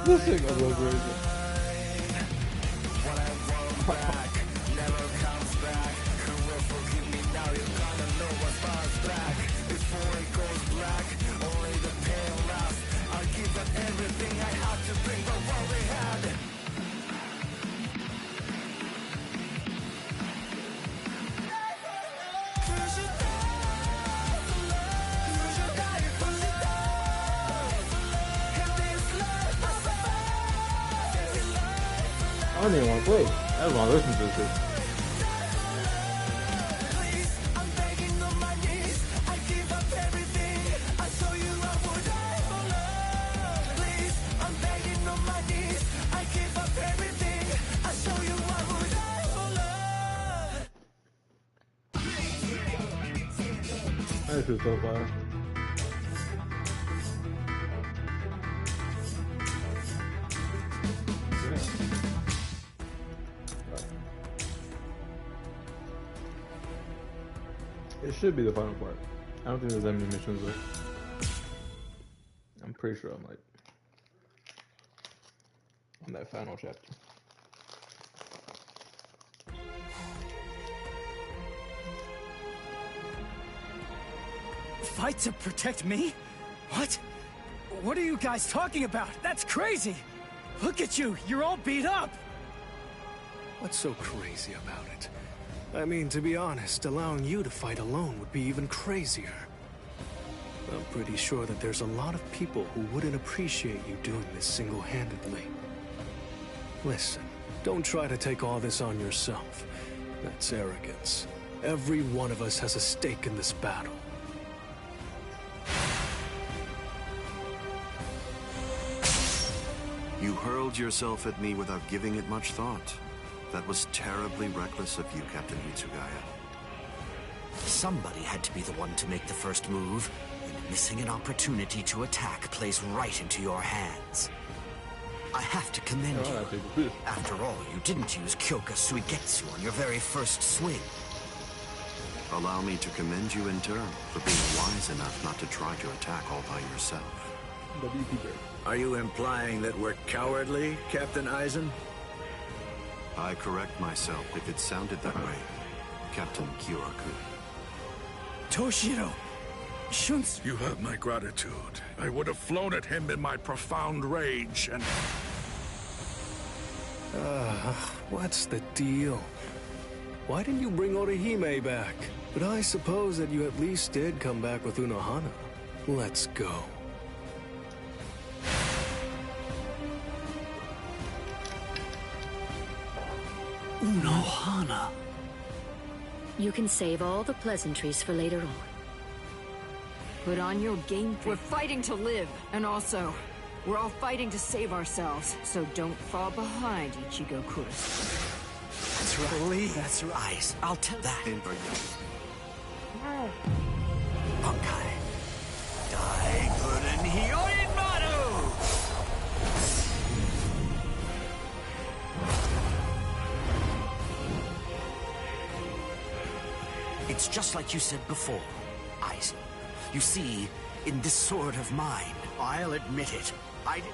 This thing gonna go crazy. I don't even want to play. I just want to listen to this shit. This is so far. It should be the final part. I don't think there's that many missions though. I'm pretty sure I'm like on that final chapter. Fight to protect me? What? What are you guys talking about? That's crazy! Look at you, you're all beat up! What's so crazy about it? I mean, to be honest, allowing you to fight alone would be even crazier. I'm pretty sure that there's a lot of people who wouldn't appreciate you doing this single-handedly. Listen, don't try to take all this on yourself. That's arrogance. Every one of us has a stake in this battle. You hurled yourself at me without giving it much thought. That was terribly reckless of you, Captain Hitsugaya. Somebody had to be the one to make the first move, and missing an opportunity to attack plays right into your hands. I have to commend you. After all, you didn't use Kyoka Suigetsu on your very first swing. Allow me to commend you in turn for being wise enough not to try to attack all by yourself. Are you implying that we're cowardly, Captain Eisen? I correct myself if it sounded that way, Captain Kyoraku. Toshiro! Shun's... You have my gratitude. I would have flown at him in my profound rage and... What's the deal? Why didn't you bring Orihime back? But I suppose that you at least did come back with Unohana. Let's go. Unohana. You can save all the pleasantries for later on. Put on your game. We're fighting to live, and also, we're all fighting to save ourselves, so don't fall behind, Ichigo Kurosaki. That's right. That's right. I'll tell that. Honkai. Daikuren Hyoin Maru! It's just like you said before, Eisen. You see, in this sword of mine, I'll admit it, I did...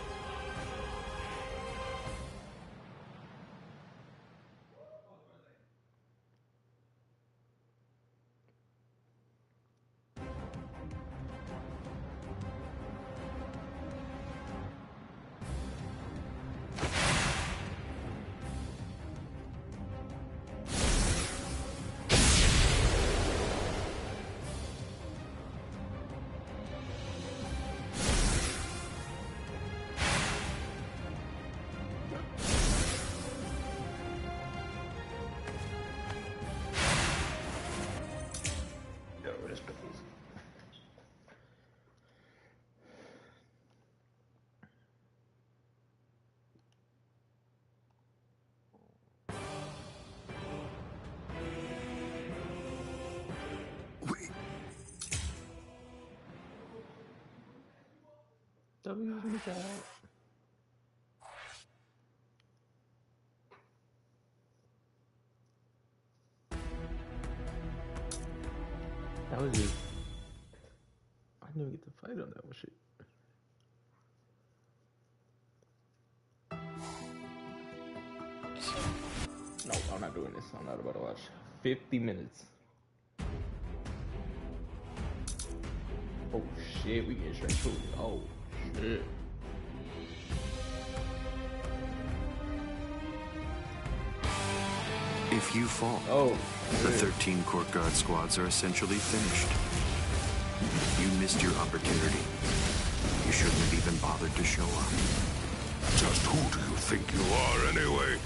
W's in the chat. That was just... I didn't even get to fight on that one shit. No, I'm not doing this. I'm not about to watch 50 minutes. Oh shit, we get straight to it. Oh shit. If you fall, the 13 court guard squads are essentially finished. You missed your opportunity. You shouldn't have even bothered to show up. Just who do you think you are anyway?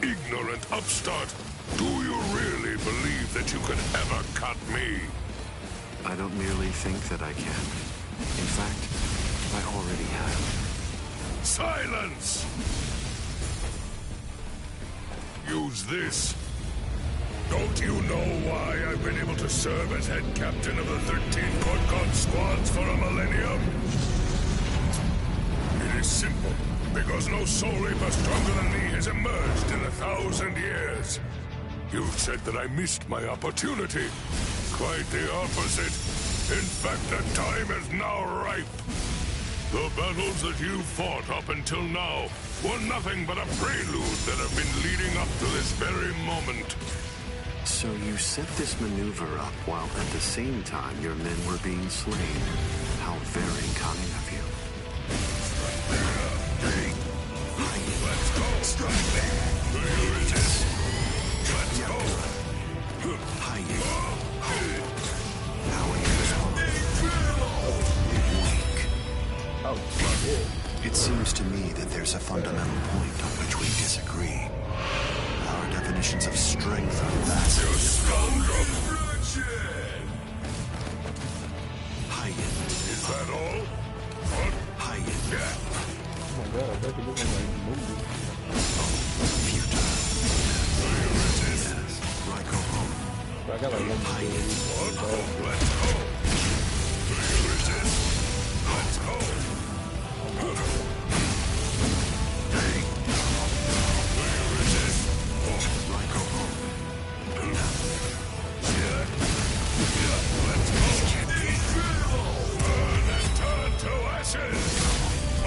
Ignorant upstart. Do you really believe that you can ever cut me? I don't merely think that I can. In fact, I already have. Silence! Use this. Don't you know why I've been able to serve as head captain of the 13 court guard squads for a millennium? It is simple. Because no soul reaper stronger than me has emerged in 1,000 years. You said that I missed my opportunity. Quite the opposite. In fact, the time is now ripe. The battles that you fought up until now were nothing but a prelude that have been leading up to this very moment. So you set this maneuver up while at the same time your men were being slain. How very cunning of you. Let's go! Strike back! Do you resist? Let's go! Now in this weak. It seems to me that there's a fundamental point on which we disagree. Our definitions of strength are vastly scoundrel! Is that all? What? Yeah. Oh my god, I bet this is like movie. Futile. Do you resist? Yes. Right, go home. I got like one more. Let's go! Do you resist? Let's go! Do you resist? Right, go home. Let's go! Burn and turn to ashes!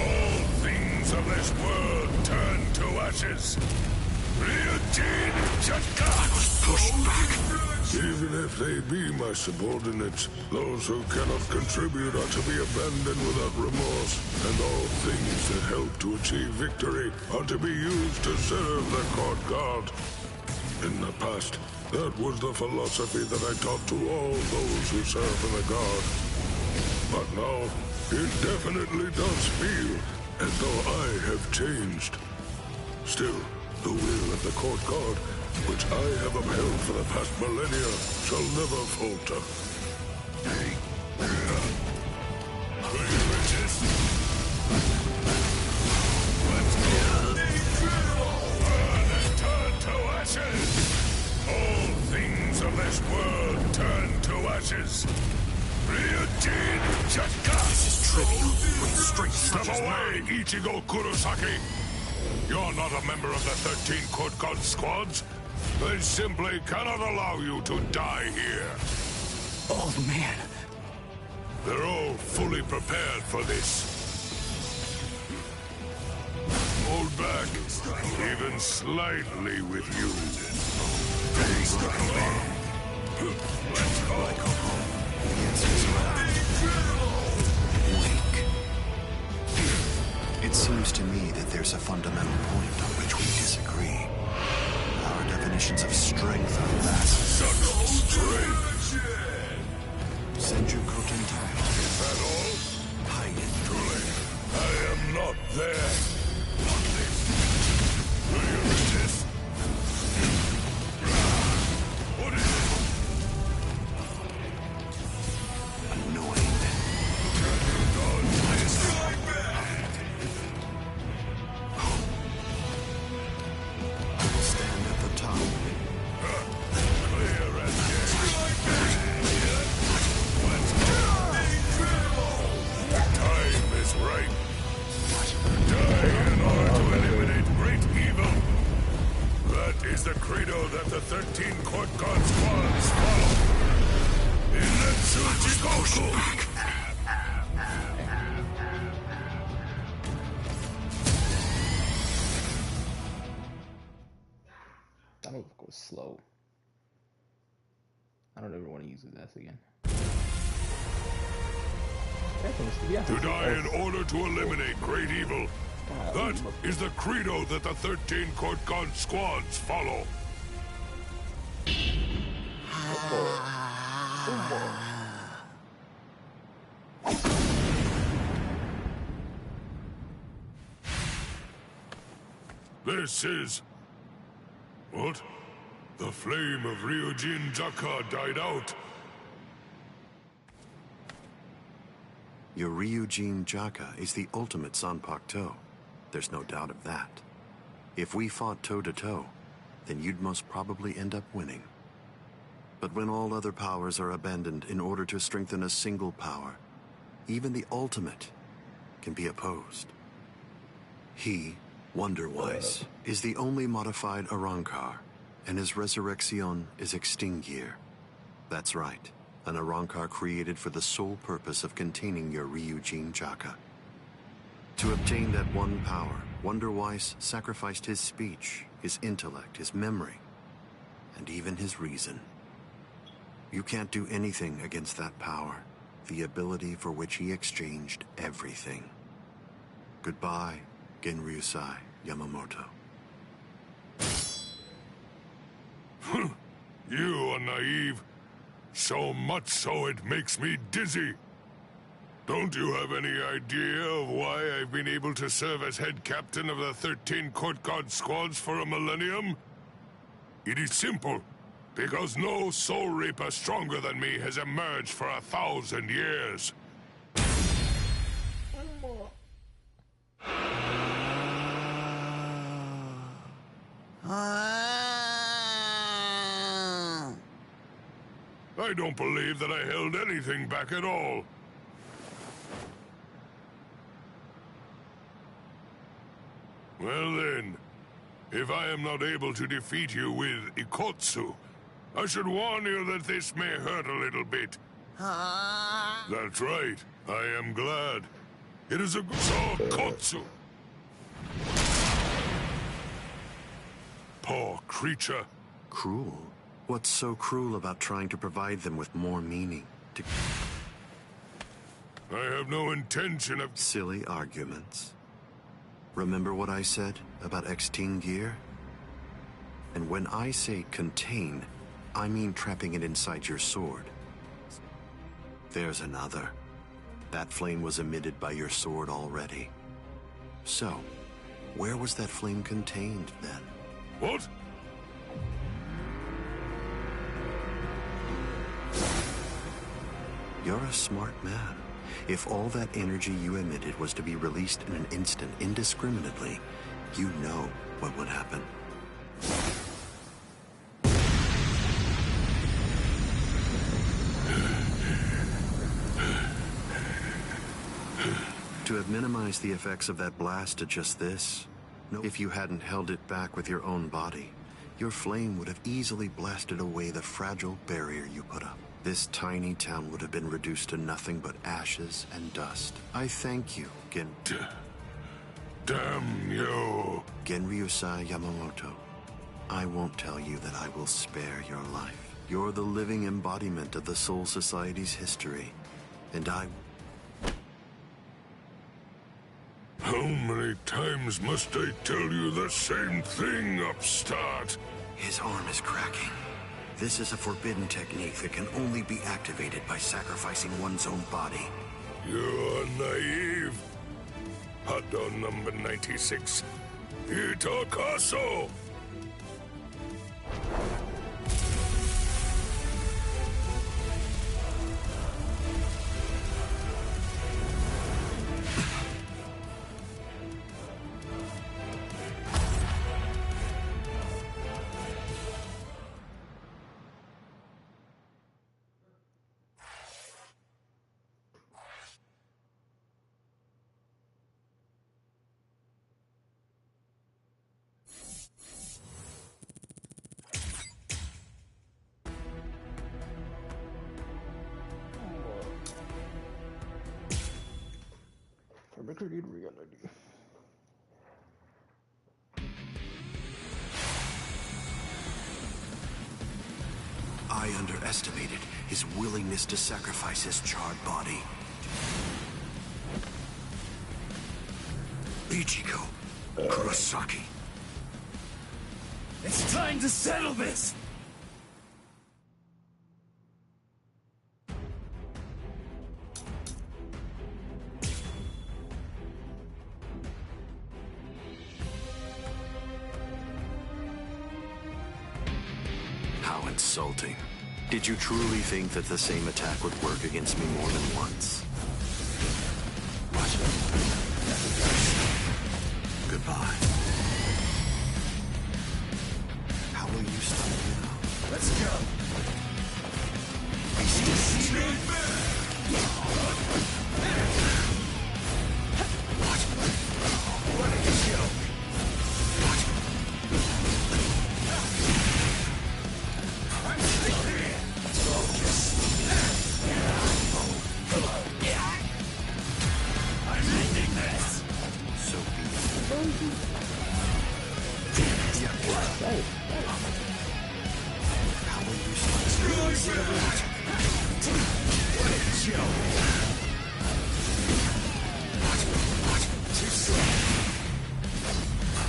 All things of this world turn to ashes. Ryujin Chatka! Pushed back. Even if they be my subordinates, those who cannot contribute are to be abandoned without remorse, and all things that help to achieve victory are to be used to serve the court guard. In the past, that was the philosophy that I taught to all those who serve in the guard. But now, it definitely does feel as though I have changed. Still, the will of the court guard, which I have upheld for the past millennia, shall never falter. Will you resist? Let's go! Burn and turn to ashes! All things of this world turn to ashes! Ryujin Chatka! This is trivial. With strength Step such as away, mine. Ichigo Kurosaki! You're not a member of the 13 court guard squads. They simply cannot allow you to die here. Old man. They're all fully prepared for this. Hold back, even slightly with you. Let's go. Weak. It seems to me that there's a fundamental point on which we disagree. Our definitions of strength are vastly. Such strength! Senjuko Tentai. Is that all? Truly, I am not there. Want this? Will you resist? What is it? Annoying. Stand at the top. Clear as day. Let's go. was slow. I don't ever want to use his ass again. To die in order to eliminate great evil. That is the credo that the 13 Court Guard squads follow. This is... What? The flame of Ryujin Jaka died out. Your Ryujin Jaka is the ultimate Zanpakuto. There's no doubt of that. If we fought toe-to-toe, then you'd most probably end up winning. But when all other powers are abandoned in order to strengthen a single power, even the ultimate can be opposed. He, Wonder-Wise, is the only modified Arrancar, and his resurrection is Extinguir. That's right, an Arrancar created for the sole purpose of containing your Ryujin Jaka. To obtain that one power, Wonder-Wise sacrificed his speech, his intellect, his memory, and even his reason. You can't do anything against that power, the ability for which he exchanged everything. Goodbye, Genryusai Yamamoto. You are naive. So much so it makes me dizzy. Don't you have any idea of why I've been able to serve as head captain of the 13 Court Guard squads for a millennium? It is simple. Because no soul reaper stronger than me has emerged for 1,000 years. I don't believe that I held anything back at all. Well then, if I am not able to defeat you with Ikotsu, I should warn you that this may hurt a little bit. That's right, I am glad. It is a Ikotsu. Poor creature. Cruel? What's so cruel about trying to provide them with more meaning? I have no intention of... Silly arguments. Remember what I said about Extinguir? And when I say contain, I mean trapping it inside your sword. There's another. That flame was emitted by your sword already. So, where was that flame contained then? What? You're a smart man. If all that energy you emitted was to be released in an instant indiscriminately, you know what would happen. To have minimized the effects of that blast to just this, if you hadn't held it back with your own body, your flame would have easily blasted away the fragile barrier you put up. This tiny town would have been reduced to nothing but ashes and dust. I thank you, Damn you. Genryusai Yamamoto. I won't tell you that I will spare your life. You're the living embodiment of the Soul Society's history, and I... How many times must I tell you the same thing, upstart? His arm is cracking. This is a forbidden technique that can only be activated by sacrificing one's own body. You're naive. Hot dog number 96. Itakaso! Recorded reality. underestimated his willingness to sacrifice his charred body. Ichigo Kurosaki. It's time to settle this! How insulting. Did you truly think that the same attack would work against me more than once? What? Goodbye. How will you stop me now? Let's go! Be still. What? What a joke! I'm still here! Focus! I'm ending this! So be it. How will you stop me? What a joke! Too slow!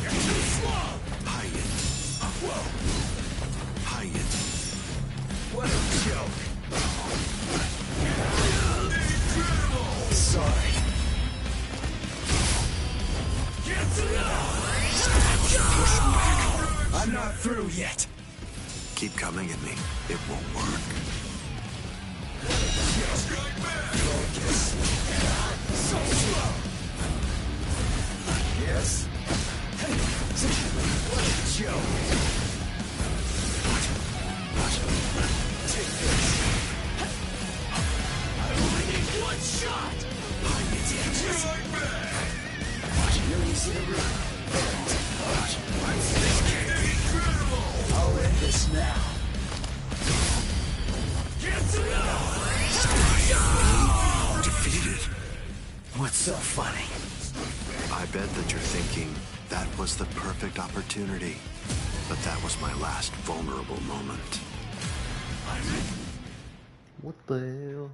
You're too slow! Hide it. Whoa! Hide it. What a joke! Sorry. I'm not through yet. Keep coming at me. It won't work. Focus. So slow. Yes. What a joke. Take this. I only need one shot. You're easy to run. I'm still incredible. I'll end this now. Defeated. What's so funny? I bet that you're thinking that was the perfect opportunity. But that was my last vulnerable moment. What the hell?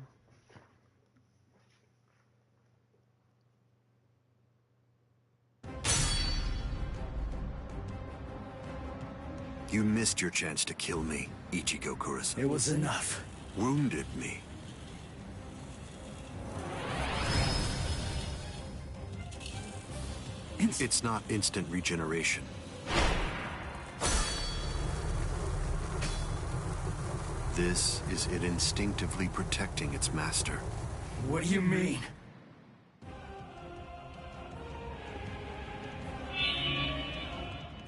You missed your chance to kill me, Ichigo Kurosaki. It was enough. Wounded me. It's not instant regeneration. This is it instinctively protecting its master. What do you mean?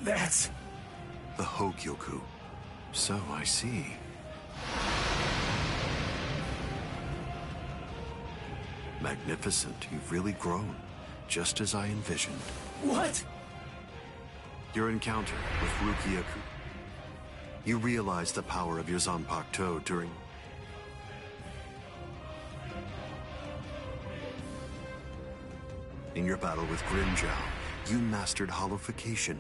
That's... The Hogyoku. So I see. Magnificent. You've really grown. Just as I envisioned. What? Your encounter with Rukia Aku. You realized the power of your Zanpakuto during... In your battle with Grimjow, you mastered holification.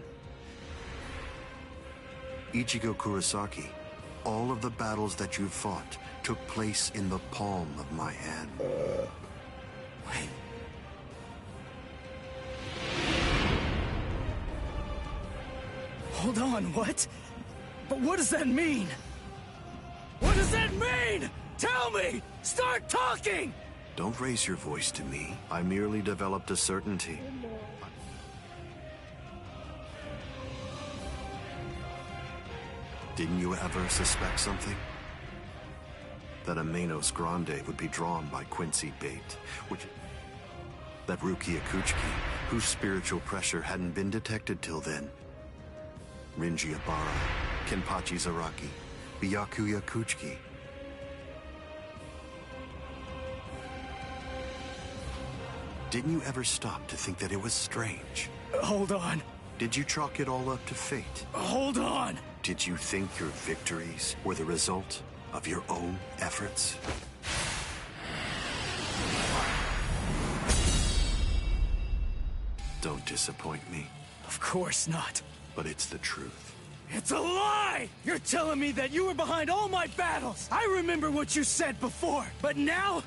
Ichigo Kurosaki, all of the battles that you fought took place in the palm of my hand. Wait. Hold on, what? But what does that mean? What does that mean? Tell me! Start talking! Don't raise your voice to me. I merely developed a certainty. Didn't you ever suspect something? That a Manos Grande would be drawn by Quincy Bate, which... That Rukia Kuchiki, whose spiritual pressure hadn't been detected till then. Rinji Ibarra, Kenpachi Zaraki, Byakuya Kuchiki. Didn't you ever stop to think that it was strange? Hold on. Did you chalk it all up to fate? Hold on! Did you think your victories were the result of your own efforts? Don't disappoint me. Of course not. But it's the truth. It's a lie! You're telling me that you were behind all my battles! I remember what you said before, but now?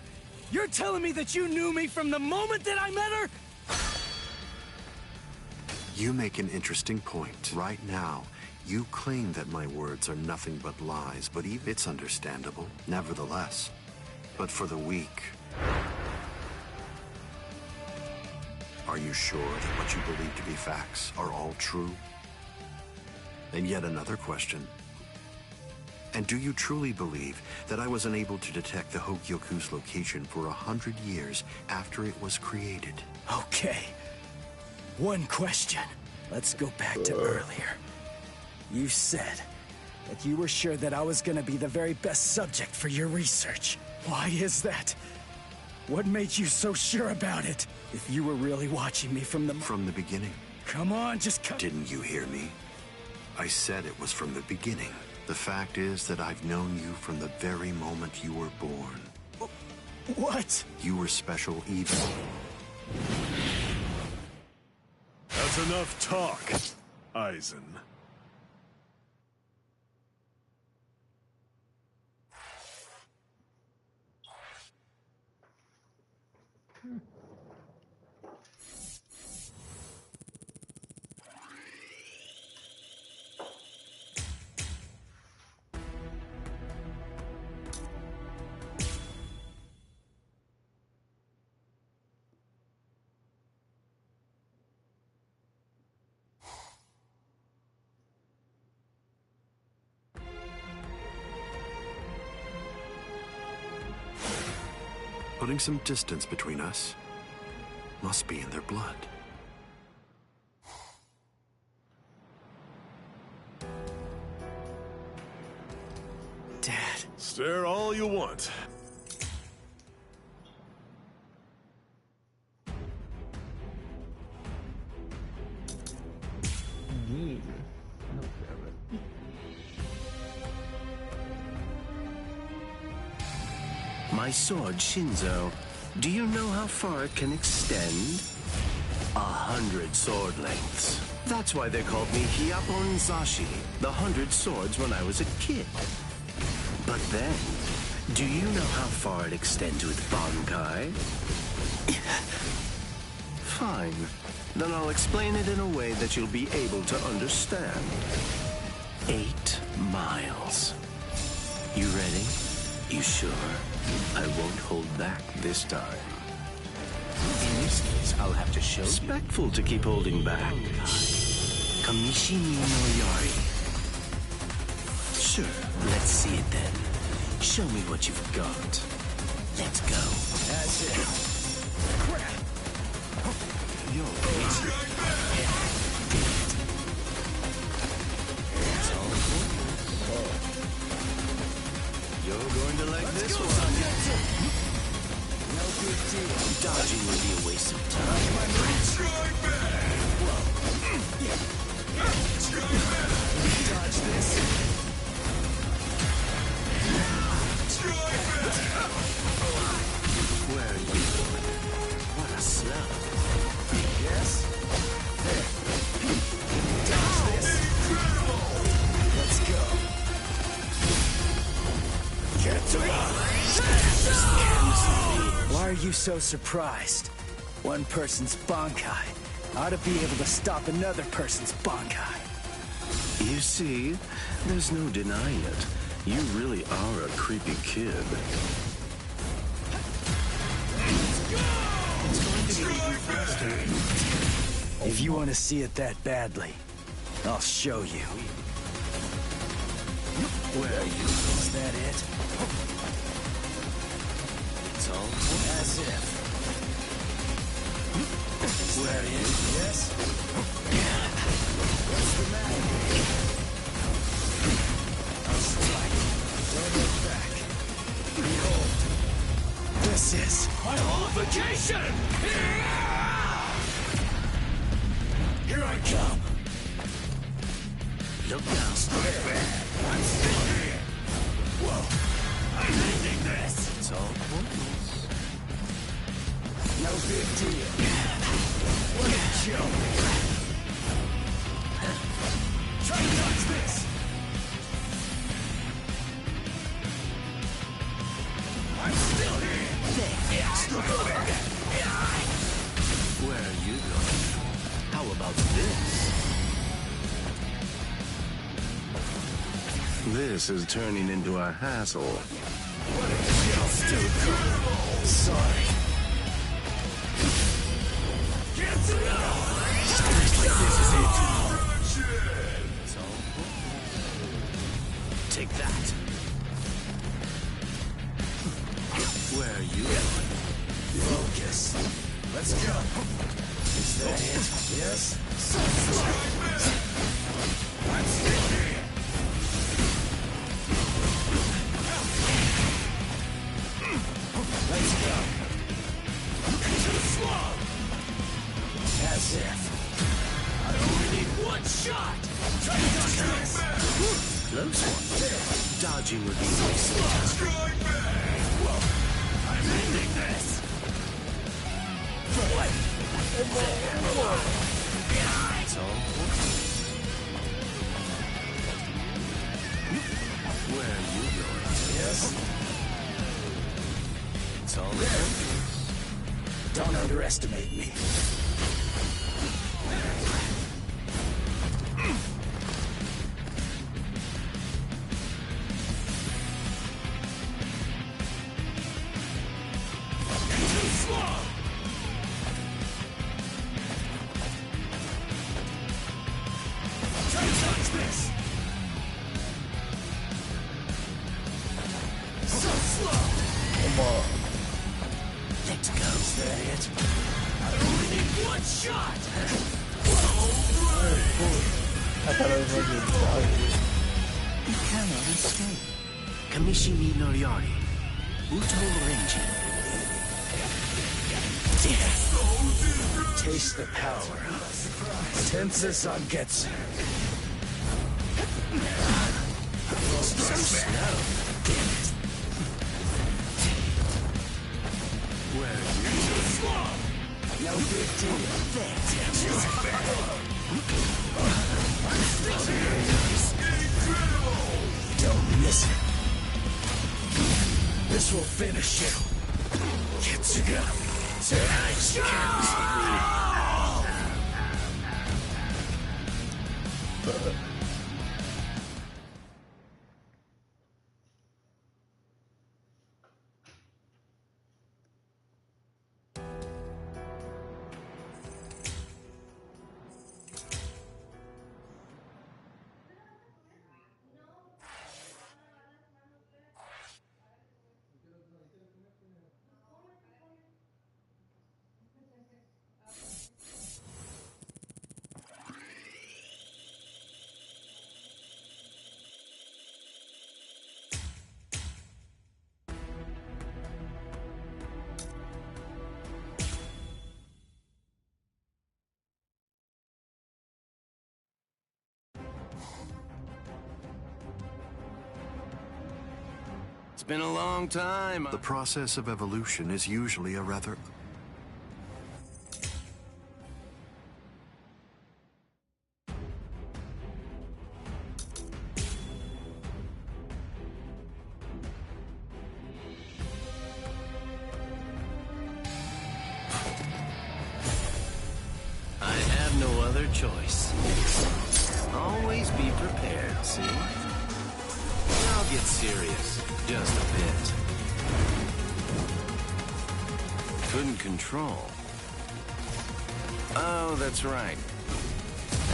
You're telling me that you knew me from the moment that I met her? You make an interesting point. Right now, you claim that my words are nothing but lies, but even it's understandable, nevertheless. But for the weak... Are you sure that what you believe to be facts are all true? And yet another question. And do you truly believe that I was unable to detect the Hogyoku's location for 100 years after it was created? Okay. One question. Let's go back to earlier. You said that you were sure that I was gonna be the very best subject for your research. Why is that? What made you so sure about it? If you were really watching me from the beginning. Come on, just cut. Didn't you hear me? I said it was from the beginning. The fact is that I've known you from the very moment you were born. What? You were special even... That's enough talk, Eisen. Putting some distance between us must be in their blood. Dad. Stare all you want. My sword, Shinzo, do you know how far it can extend? 100 sword lengths. That's why they called me Hyapon Zashi, the 100 swords when I was a kid. But then, do you know how far it extends with Bankai? Fine. Then I'll explain it in a way that you'll be able to understand. 8 miles. You ready? You sure? I won't hold back this time. In this case, I'll have to show you. Respectful to keep holding back. Kamishimi no Yari. Sure, let's see it then. Show me what you've got. Let's go. That's it. Crap! You're crazy. It's all for You're going to like this one. No big deal. Dodging will be a waste of time. Whoa. Dodge this. Where are you going? What a slug. Yes? There. Dodge this. Let's go. Get to Why are you so surprised? One person's Bankai ought to be able to stop another person's Bankai. You see, there's no denying it. You really are a creepy kid. If you want to see it that badly, I'll show you. Where are you? Is that it? It's all As if. Where are you? Yes? What's the matter? I'll strike. Don't look back. Behold. This is my qualification! Here I come. Look now. I'm still here. Whoa. I'm ending this. It's all pointless. No big deal. What a joke. Try to dodge this. This is turning into a hassle. Still cool. Sorry. Seems like this is it. Take that. Where are you? Focus. Let's go. Is that it? Yes? Let's go. As if. I only need one shot. Try to dodge this. Close one. Dodging would be nice. I'm ending this. It's all. Where are you going? Yes? It's all there. Don't underestimate me. Kamishimi no Yari. Uto Renji. Taste the power. Tensei Zangetsu. So slow. Where are you? No big deal. Don't miss it. This will finish you. Kitsuga. It's been a long time. The process of evolution is usually a rather... I have no other choice. Always be prepared, see? I'll get serious, just a bit. Couldn't control. Oh, that's right.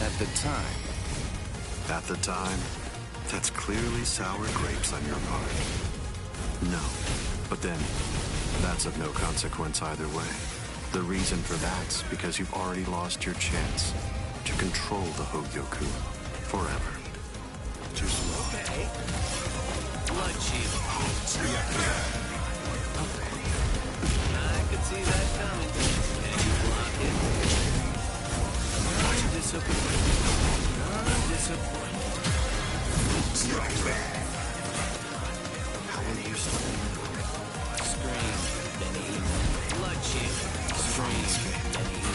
At the time. At the time, that's clearly sour grapes on your part. No, but then, that's of no consequence either way. The reason for that's because you've already lost your chance to control the Hogyoku forever. Too slow. Okay. Blood shield. I could see that coming. And you block it. Not disappointed. Not disappointed. Strike back. How are you still? Scream, then eat. Blood shield. Scream, then eat.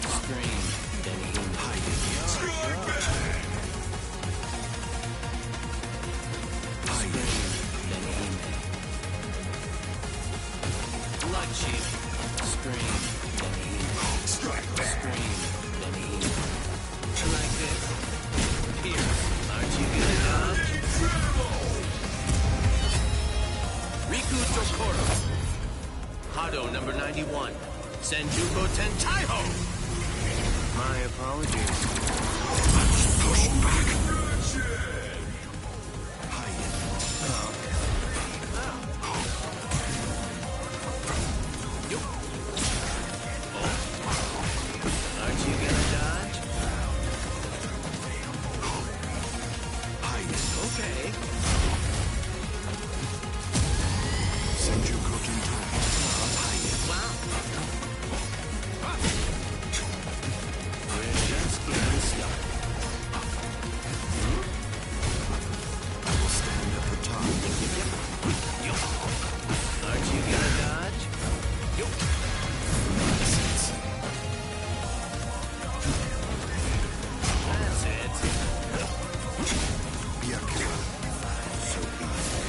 Scream, then eat. Hiding. Strike back. Blood shield. Scream. Senjuko Tentaiho! My apologies. Let's push back. Aren't you gonna dodge? Okay. Senjuko Tentaiho. Wow. We're just getting started. I will stand at the top. Aren't you gonna dodge? That's it. Byakuya. So easy.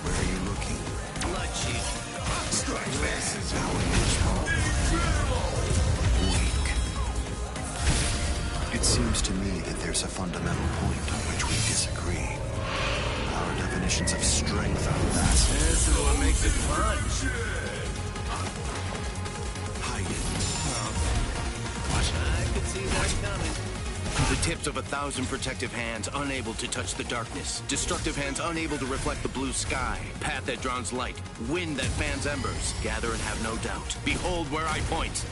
Where are you looking? Blood sheet. This is how it is. Weak. It seems to me that there's a fundamental point on which we disagree. Our definitions of strength are vastly This is what makes it fun. I could see that coming. The tips of 1,000 protective hands unable to touch the darkness. Destructive hands unable to reflect the blue sky. Path that draws light. Wind that fans embers. Gather and have no doubt. Behold where I point.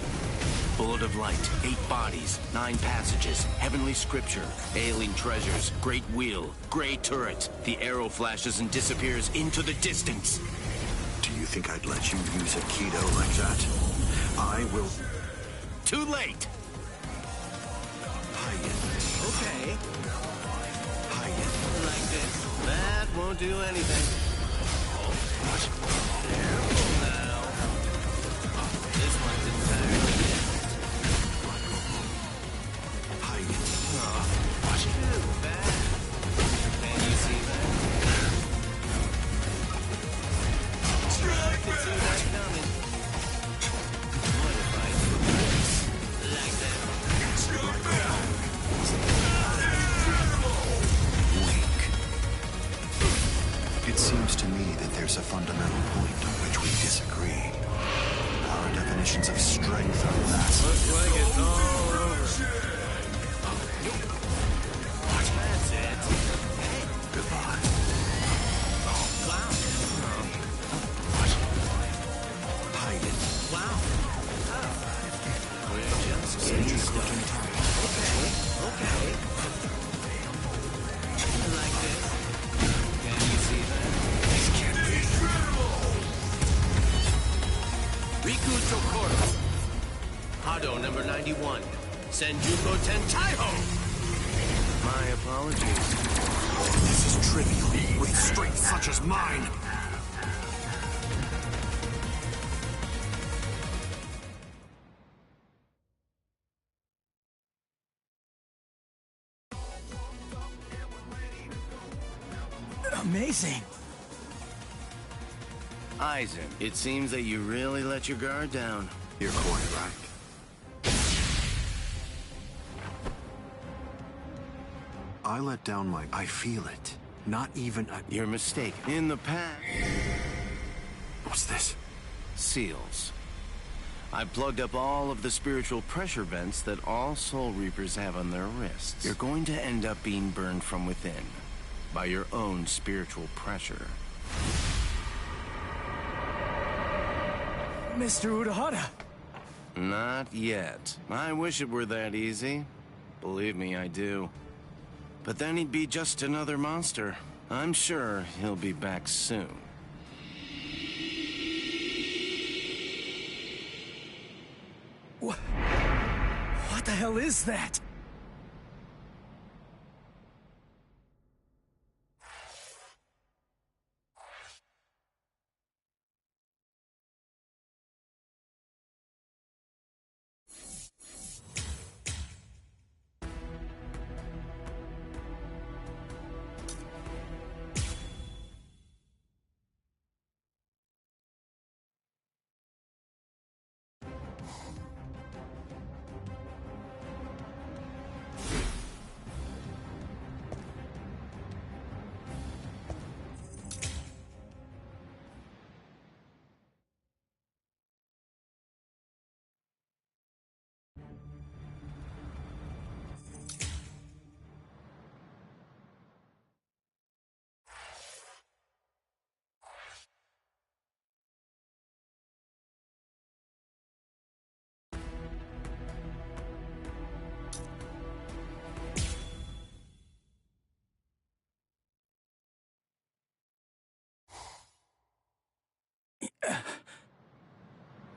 Bullet of light. 8 bodies. 9 passages. Heavenly scripture. Ailing treasures. Great wheel. Gray turret. The arrow flashes and disappears into the distance. Do you think I'd let you use a Aikido like that? I will... Too late! Okay. Like this. That won't do anything. Careful now. This one's entirely different. Too bad. Can you see that? I could see that coming. What if I do this? Like that. Weak. It seems to me that there's a fundamental point on which we disagree. Our definitions of strength are vastly Looks like it's all over. That's it. Goodbye. Wow. Wow. We're just getting started. Okay. Like this. Can you see that? This can't be. Riku Tokoro. Hado number 91. Senjuko Tentaiho. My apologies. This is trivial. With strength such as mine. Amazing. Aizen, it seems that you really let your guard down. You're quite right. I let down my... I feel it. Not even a... You're mistaken. In the past... What's this? Seals. I plugged up all of the spiritual pressure vents that all Soul Reapers have on their wrists. You're going to end up being burned from within by your own spiritual pressure. Mr. Urahara. Not yet. I wish it were that easy. Believe me, I do. But then he'd be just another monster. I'm sure he'll be back soon. What the hell is that?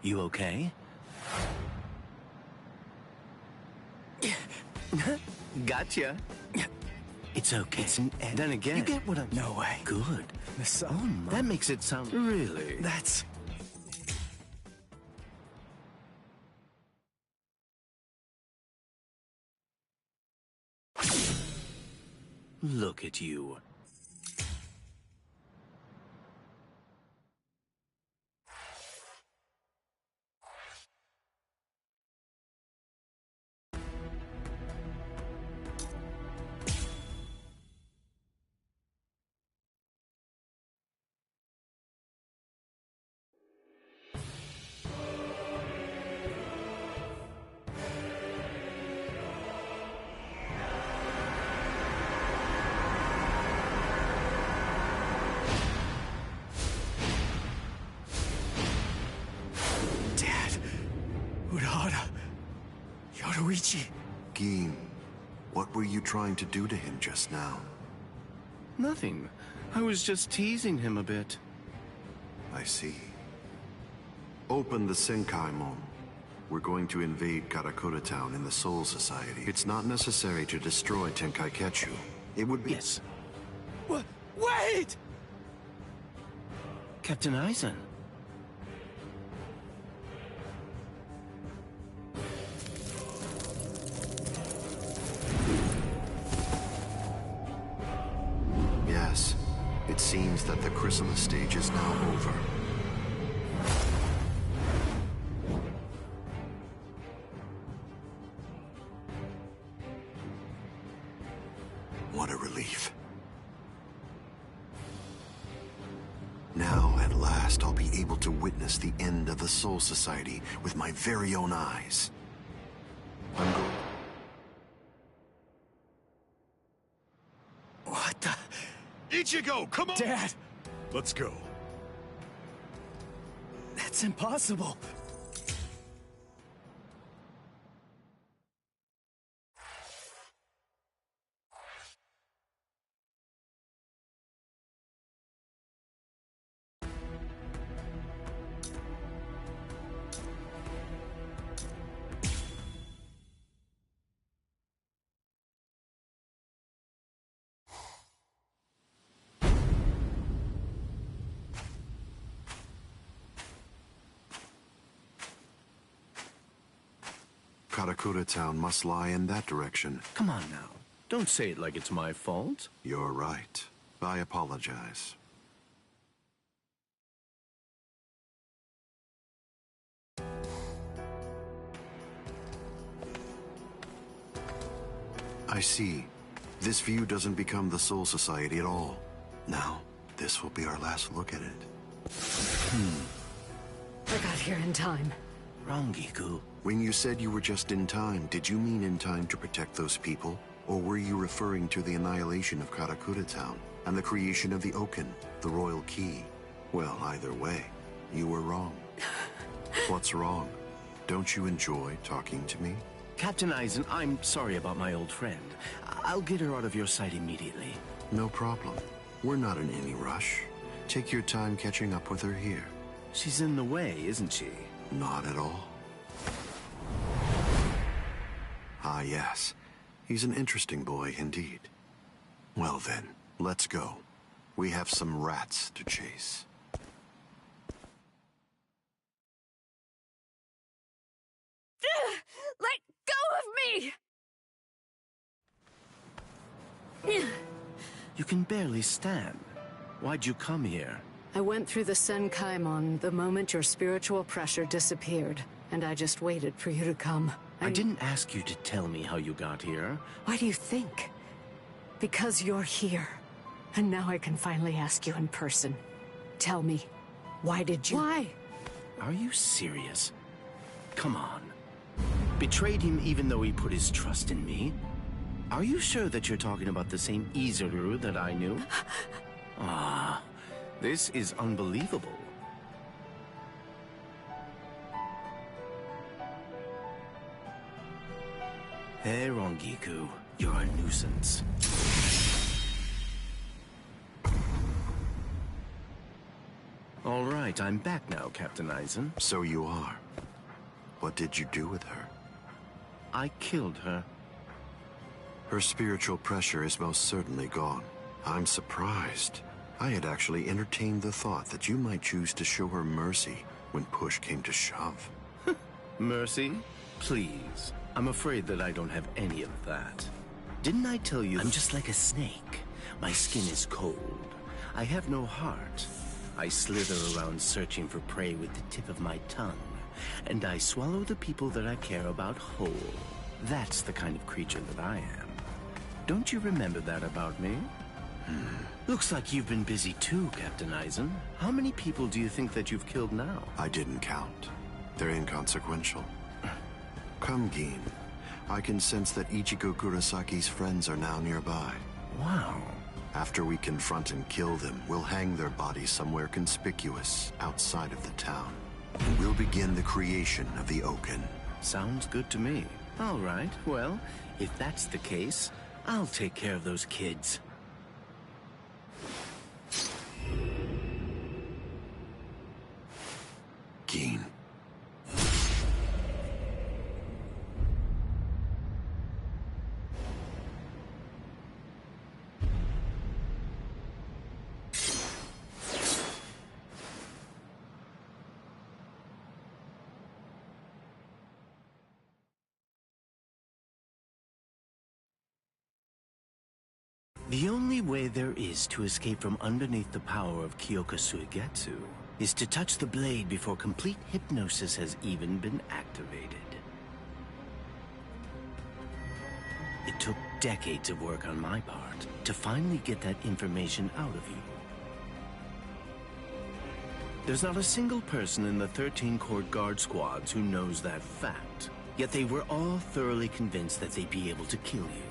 You okay? Gotcha. It's okay. It's an end. Then again, You get what I'm... No way. good. Miss... Oh, that makes it sound... Really? That's... Look at you. Yoruichi. Gin, what were you trying to do to him just now? Nothing. I was just teasing him a bit. I see. Open the Senkaimon. We're going to invade Karakura Town in the Soul Society. It's not necessary to destroy Tenkaiketsu. It would be... Yes. Wait! Captain Aizen. Yes. It seems that the chrysalis stage is now over. What a relief. Now, at last, I'll be able to witness the end of the Soul Society with my very own eyes. I'm going... What the... Ichigo, come on! Dad! Let's go. That's impossible. Karakura Town must lie in that direction. Come on now. Don't say it like it's my fault. You're right. I apologize. I see. This view doesn't become the Soul Society at all. Now, this will be our last look at it. I got here in time. Rangiku. When you said you were just in time, did you mean in time to protect those people? Or were you referring to the annihilation of Karakura Town and the creation of the Oken, the Royal Key? Well, either way, you were wrong. What's wrong? Don't you enjoy talking to me? Captain Aizen, I'm sorry about my old friend. I'll get her out of your sight immediately. No problem. We're not in any rush. Take your time catching up with her here. She's in the way, isn't she? Not at all. Ah, yes. He's an interesting boy indeed. Well then, let's go. We have some rats to chase. Let go of me! You can barely stand. Why'd you come here? I went through the Senkaimon the moment your spiritual pressure disappeared, and I just waited for you to come. I didn't ask you to tell me how you got here. Why do you think? Because you're here. And now I can finally ask you in person. Tell me, why did you... Why? Are you serious? Come on. Betrayed him even though he put his trust in me? Are you sure that you're talking about the same Izuru that I knew? Ah, this is unbelievable. Hey, Rangiku, you're a nuisance. All right. right, I'm back now, Captain Eisen. So you are. What did you do with her? I killed her. Her spiritual pressure is most certainly gone. I'm surprised. I had actually entertained the thought that you might choose to show her mercy when push came to shove. Mercy? Please. I'm afraid that I don't have any of that. Didn't I tell you? I'm just like a snake. My skin is cold. I have no heart. I slither around searching for prey with the tip of my tongue. And I swallow the people that I care about whole. That's the kind of creature that I am. Don't you remember that about me? Looks like you've been busy too, Captain Eisen. How many people do you think that you've killed now? I didn't count. They're inconsequential. Come, Gin. I can sense that Ichigo Kurosaki's friends are now nearby. Wow. After we confront and kill them, we'll hang their bodies somewhere conspicuous outside of the town. And we'll begin the creation of the Oaken. Sounds good to me. All right, well, if that's the case, I'll take care of those kids. Gin. The only way there is to escape from underneath the power of Kyoka Suigetsu is to touch the blade before complete hypnosis has even been activated. It took decades of work on my part to finally get that information out of you. There's not a single person in the 13 court guard squads who knows that fact, yet they were all thoroughly convinced that they'd be able to kill you.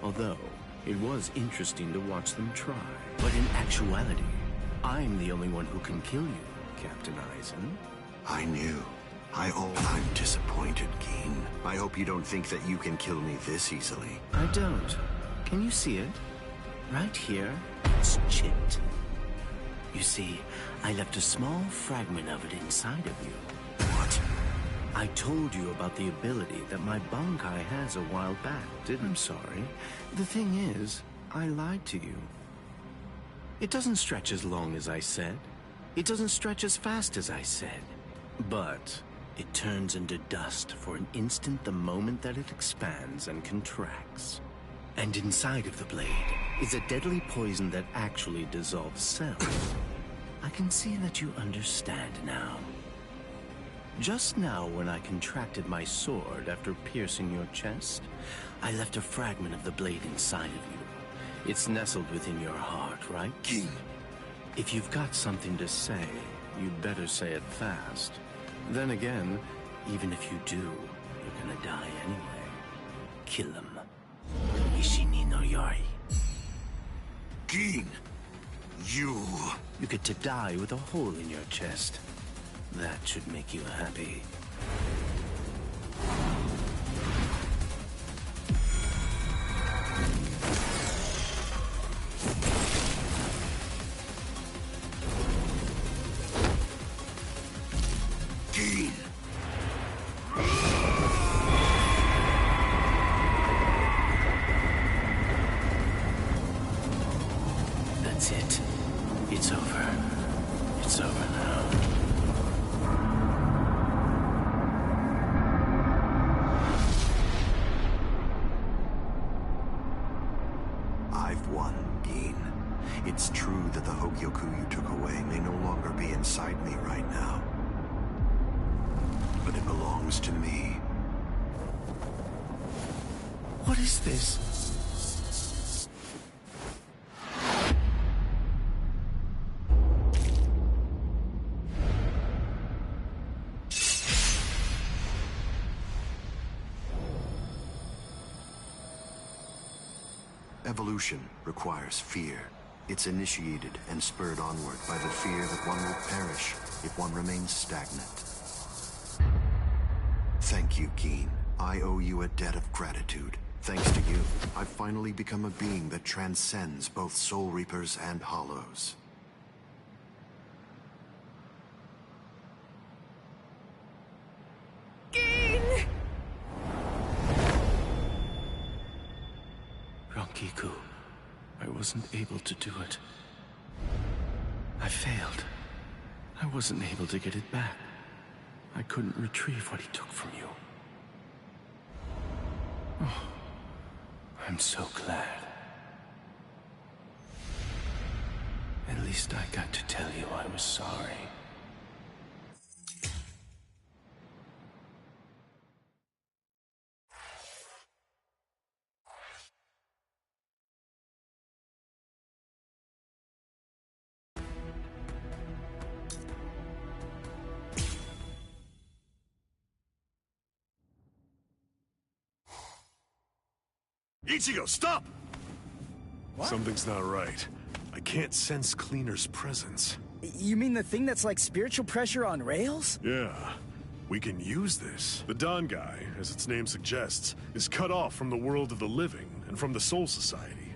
Although, it was interesting to watch them try. But in actuality, I'm the only one who can kill you, Captain Eisen. I knew. I'm disappointed, Gin. I hope you don't think that you can kill me this easily. I don't. Can you see it? Right here, it's chipped. You see, I left a small fragment of it inside of you. What? I told you about the ability that my Bankai has a while back, didn't I? I'm sorry. The thing is, I lied to you. It doesn't stretch as long as I said. It doesn't stretch as fast as I said. But it turns into dust for an instant the moment that it expands and contracts. And inside of the blade is a deadly poison that actually dissolves cells. I can see that you understand now. Just now, when I contracted my sword after piercing your chest, I left a fragment of the blade inside of you. It's nestled within your heart, right? Gin. If you've got something to say, you'd better say it fast. Then again, even if you do, you're gonna die anyway. Kill him. Ishini no Yori. Gin! You get to die with a hole in your chest. That should make you happy. Gin! That's it. It's over. It's over now. I've won, Gin. It's true that the Hogyoku you took away may no longer be inside me right now. But it belongs to me. What is this? Evolution requires fear. It's initiated and spurred onward by the fear that one will perish if one remains stagnant. Thank you, Gin. I owe you a debt of gratitude. Thanks to you, I've finally become a being that transcends both Soul Reapers and Hollows. Kiku. I wasn't able to do it. I failed. I wasn't able to get it back. I couldn't retrieve what he took from you. Oh, I'm so glad. At least I got to tell you I was sorry. Ichigo, stop! What? Something's not right. I can't sense Cleaner's presence. You mean the thing that's like spiritual pressure on rails? Yeah. We can use this. The Don guy, as its name suggests, is cut off from the world of the living and from the Soul Society.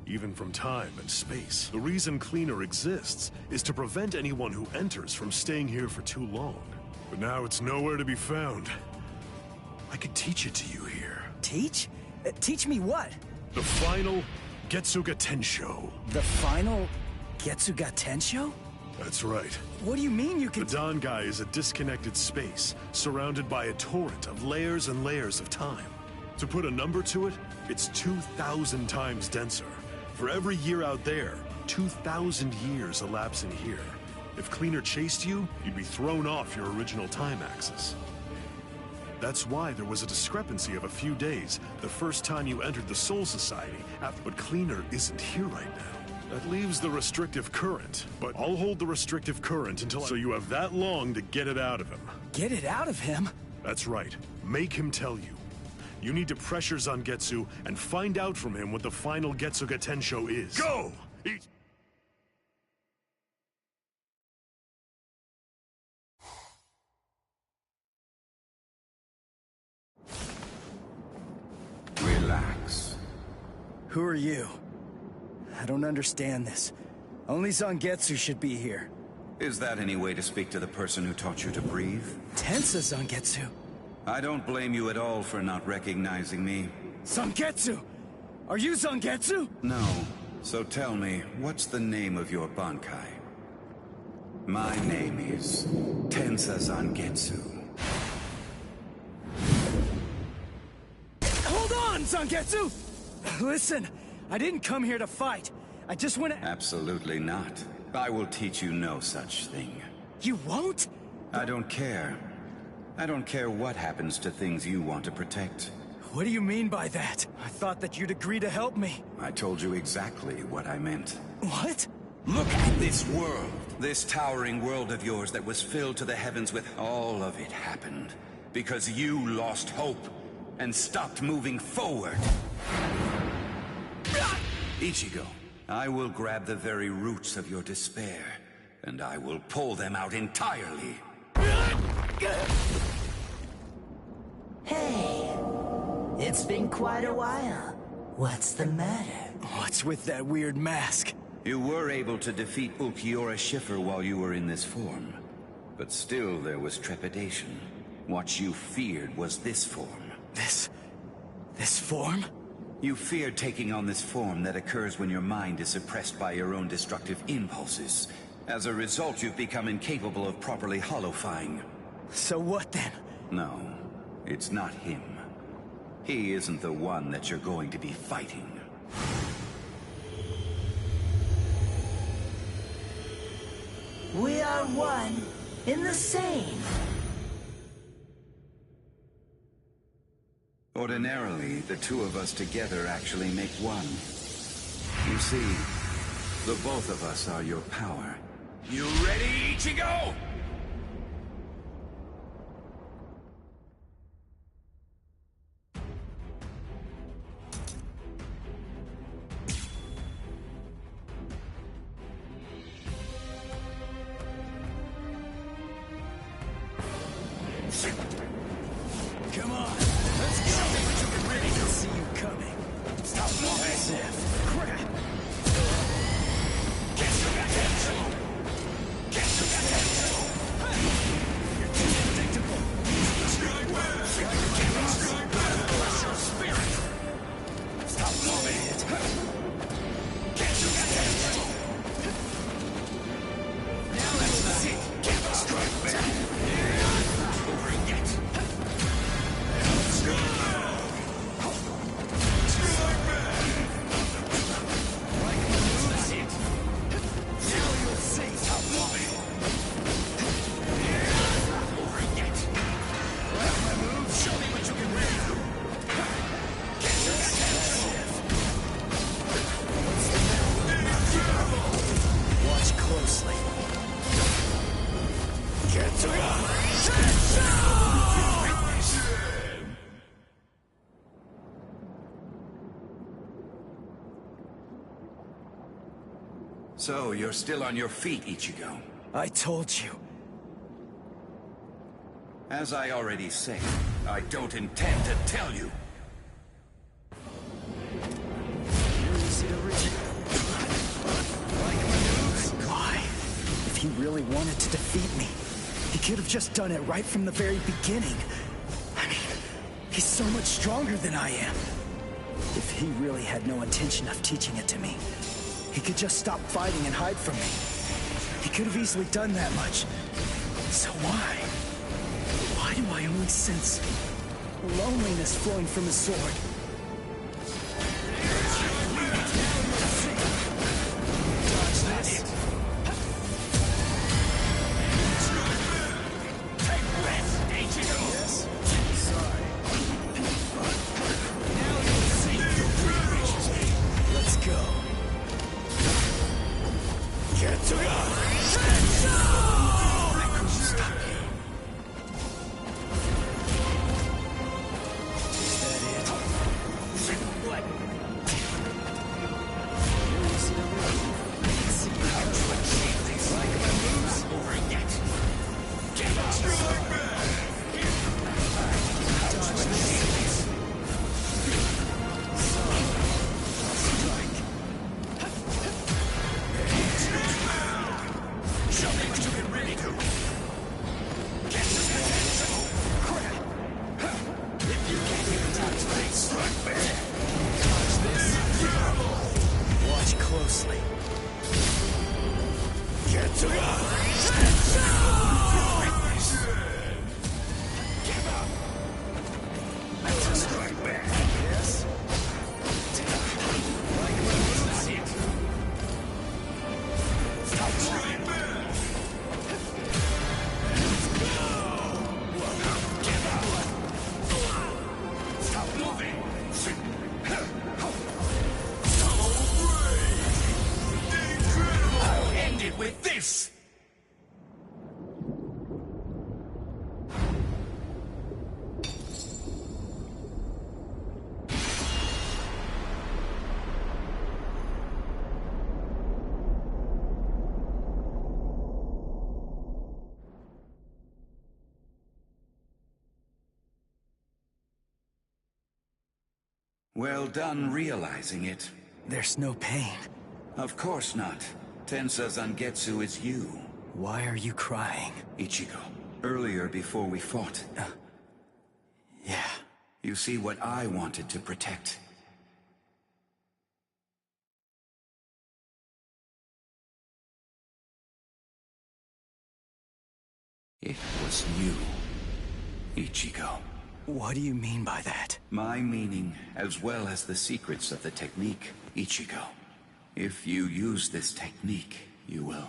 Even from time and space. The reason Cleaner exists is to prevent anyone who enters from staying here for too long. But now it's nowhere to be found. I could teach it to you here. Teach? Teach me what? The final Getsuga Tensho. The final Getsuga Tensho? That's right. What do you mean you can— The Don guy is a disconnected space, surrounded by a torrent of layers and layers of time. To put a number to it, it's 2,000 times denser. For every year out there, 2,000 years elapse in here. If Cleaner chased you, you'd be thrown off your original time axis. That's why there was a discrepancy of a few days the first time you entered the Soul Society, but Cleaner isn't here right now. That leaves the restrictive current, but I'll hold the restrictive current until so you have that long to get it out of him. Get it out of him? That's right. Make him tell you. You need to pressure Zangetsu and find out from him what the final Getsuga Tensho is. Go! Relax. Who are you? I don't understand this. Only Zangetsu should be here. Is that any way to speak to the person who taught you to breathe? Tensa Zangetsu. I don't blame you at all for not recognizing me. Zangetsu! Are you Zangetsu? No. So tell me, what's the name of your Bankai? My name is Tensa Zangetsu. Hold on, Zangetsu! Listen, I didn't come here to fight. I just want to— Absolutely not. I will teach you no such thing. You won't? I don't care. I don't care what happens to things you want to protect. What do you mean by that? I thought that you'd agree to help me. I told you exactly what I meant. What? Look at this world. This towering world of yours that was filled to the heavens with— all of it happened because you lost hope and stopped moving forward. Ichigo, I will grab the very roots of your despair, and I will pull them out entirely. Hey, it's been quite a while. What's the matter? What's with that weird mask? You were able to defeat Ulquiorra Schiffer while you were in this form, but still there was trepidation. What you feared was this form. This form? You feared taking on this form that occurs when your mind is suppressed by your own destructive impulses. As a result, you've become incapable of properly holofying. So what then? No, it's not him. He isn't the one that you're going to be fighting. We are one in the same. Ordinarily, the two of us together actually make one. You see, the both of us are your power. You ready, Ichigo? Come on, let's go! I didn't see you coming. Stop moving! Crap! You're too predictable! Crush your spirit! Stop moving! So, you're still on your feet, Ichigo. I told you. As I already said, I don't intend to tell you. Why? If he really wanted to defeat me, he could have just done it right from the very beginning. I mean, he's so much stronger than I am. If he really had no intention of teaching it to me, he could just stop fighting and hide from me. He could have easily done that much. So why? Why do I only sense loneliness flowing from his sword? Well done realizing it. There's no pain. Of course not. Tensa Zangetsu is you. Why are you crying? Ichigo, earlier before we fought. Yeah. You see what I wanted to protect. It was you, Ichigo. What do you mean by that? My meaning, as well as the secrets of the technique, Ichigo. If you use this technique, you will.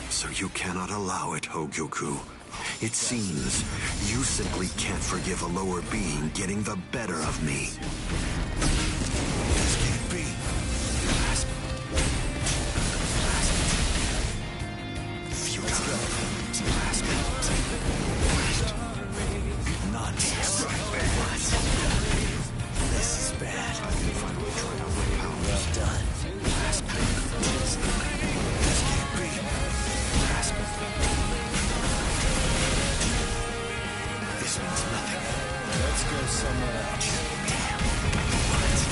So you cannot allow it, Hogyoku. It seems you simply can't forgive a lower being getting the better of me. This can't be. Nonsense. What? This is bad. I can finally try out my powers. Well done. This means nothing. Let's go somewhere else. What?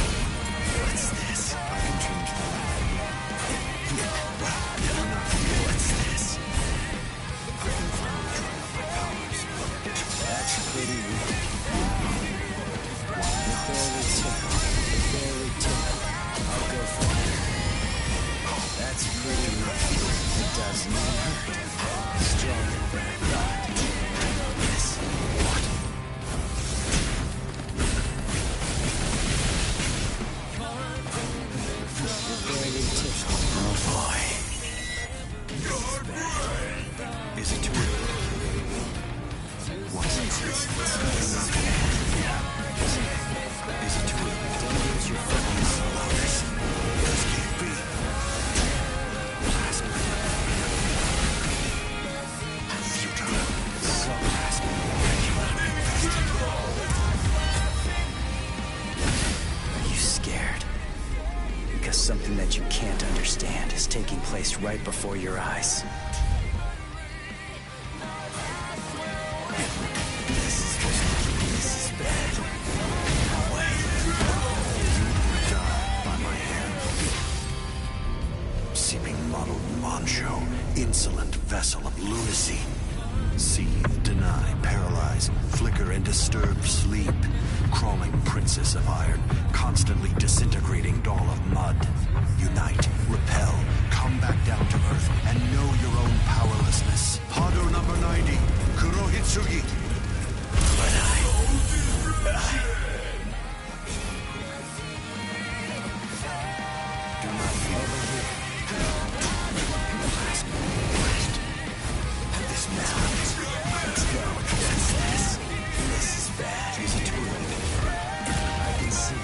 bad. Is it too early? What's this? Is it too early? Don't use your fucking slowers. This can't be. Are you scared? Because something that you can't understand is taking place right before your eyes. Insolent vessel of lunacy. Seethe, deny, paralyze, flicker and disturb sleep. Crawling princess of iron, constantly disintegrating doll of mud. Unite, repel, come back down to earth, and know your own powerlessness. Hado number 90, Kurohitsugi. But do not feel over here. Let's go. This is bad. Is it too early? I can see it.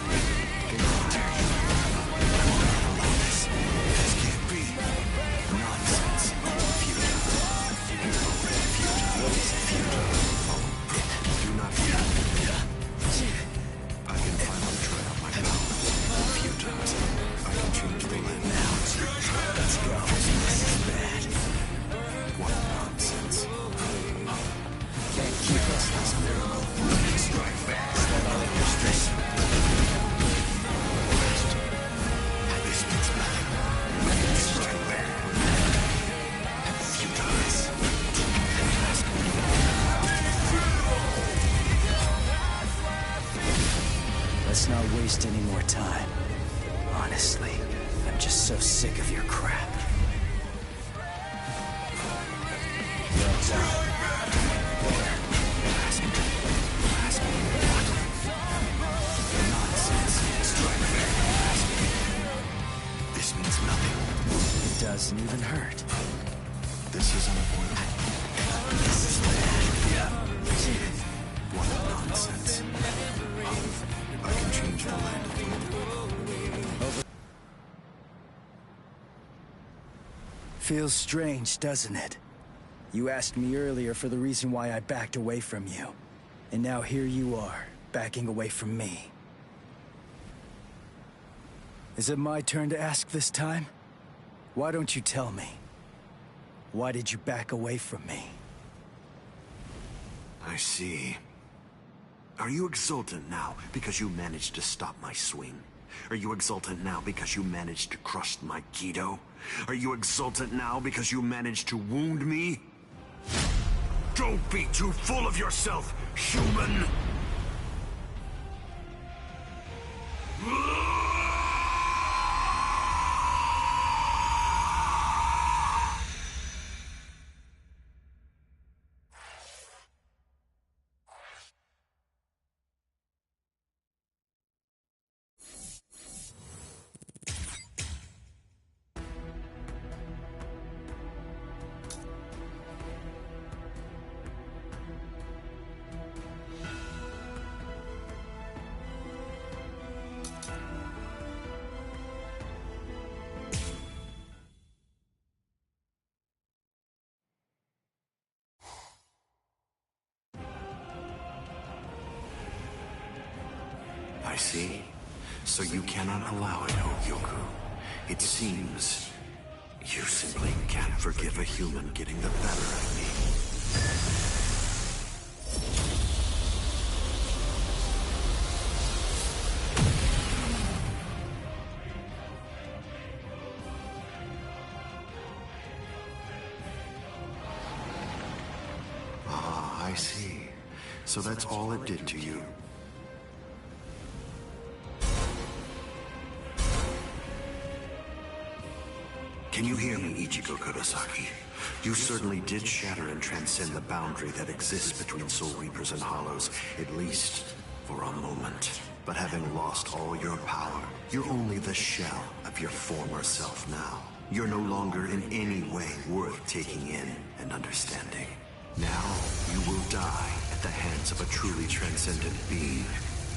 Get tired. Allow this. This can't be. Nonsense. Futile. Futile. Futile. Do not fear. I can finally try out my power. Futile. I can change the land now. Let's go. This is bad. What nonsense. Can't keep us this miracle. Strike fast. This means nothing. Strike back. Futile. Let's not waste any more time. Honestly, I'm just so sick of your crap. Well done. This means nothing. It doesn't even hurt. This is unavoidable. This is bad. What nonsense. I can change the land. Feels strange, doesn't it? You asked me earlier for the reason why I backed away from you. And now here you are, backing away from me. Is it my turn to ask this time? Why don't you tell me? Why did you back away from me? I see. Are you exultant now because you managed to stop my swing? Are you exultant now because you managed to crush my Kido? Are you exultant now because you managed to wound me? Don't be too full of yourself, human! I see. So you cannot allow it, Hogyoku. It seems you simply can't forgive a human getting the better of me. Ah, I see. So that's all it did to you. Can you hear me, Ichigo Kurosaki? You certainly did shatter and transcend the boundary that exists between Soul Reapers and Hollows, at least for a moment. But having lost all your power, you're only the shell of your former self now. You're no longer in any way worth taking in and understanding. Now, you will die at the hands of a truly transcendent being.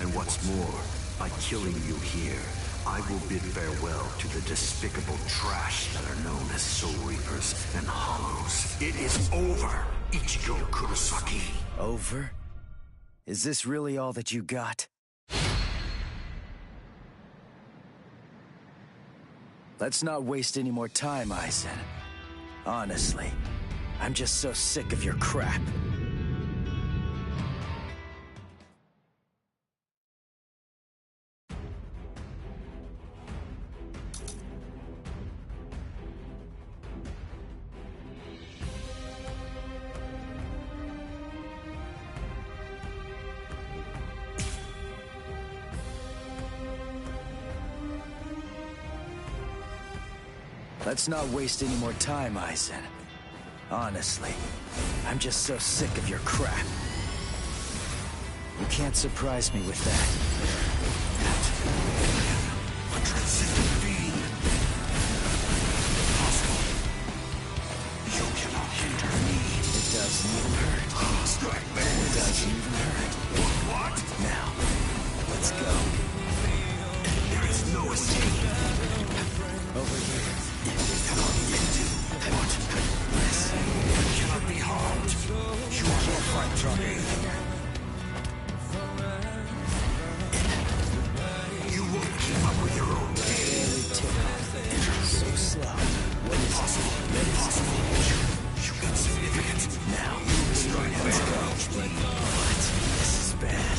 And what's more, by killing you here, I will bid farewell to the despicable trash that are known as Soul Reapers and Hollows. It is over, Ichigo Kurosaki. Over? Is this really all that you got? Let's not waste any more time, Aizen. Honestly, I'm just so sick of your crap. Let's not waste any more time, Aizen. Honestly, I'm just so sick of your crap. You can't surprise me with that. A transcendent being. Impossible. You cannot hinder me. It doesn't even hurt. It doesn't even hurt. What? Now, let's go. There is no escape. Over here. Yes. You cannot be harmed. You are no threat to me. You won't keep up with your own game. So slow. What is possible? You insignificant. Now, let's go. What? This is bad.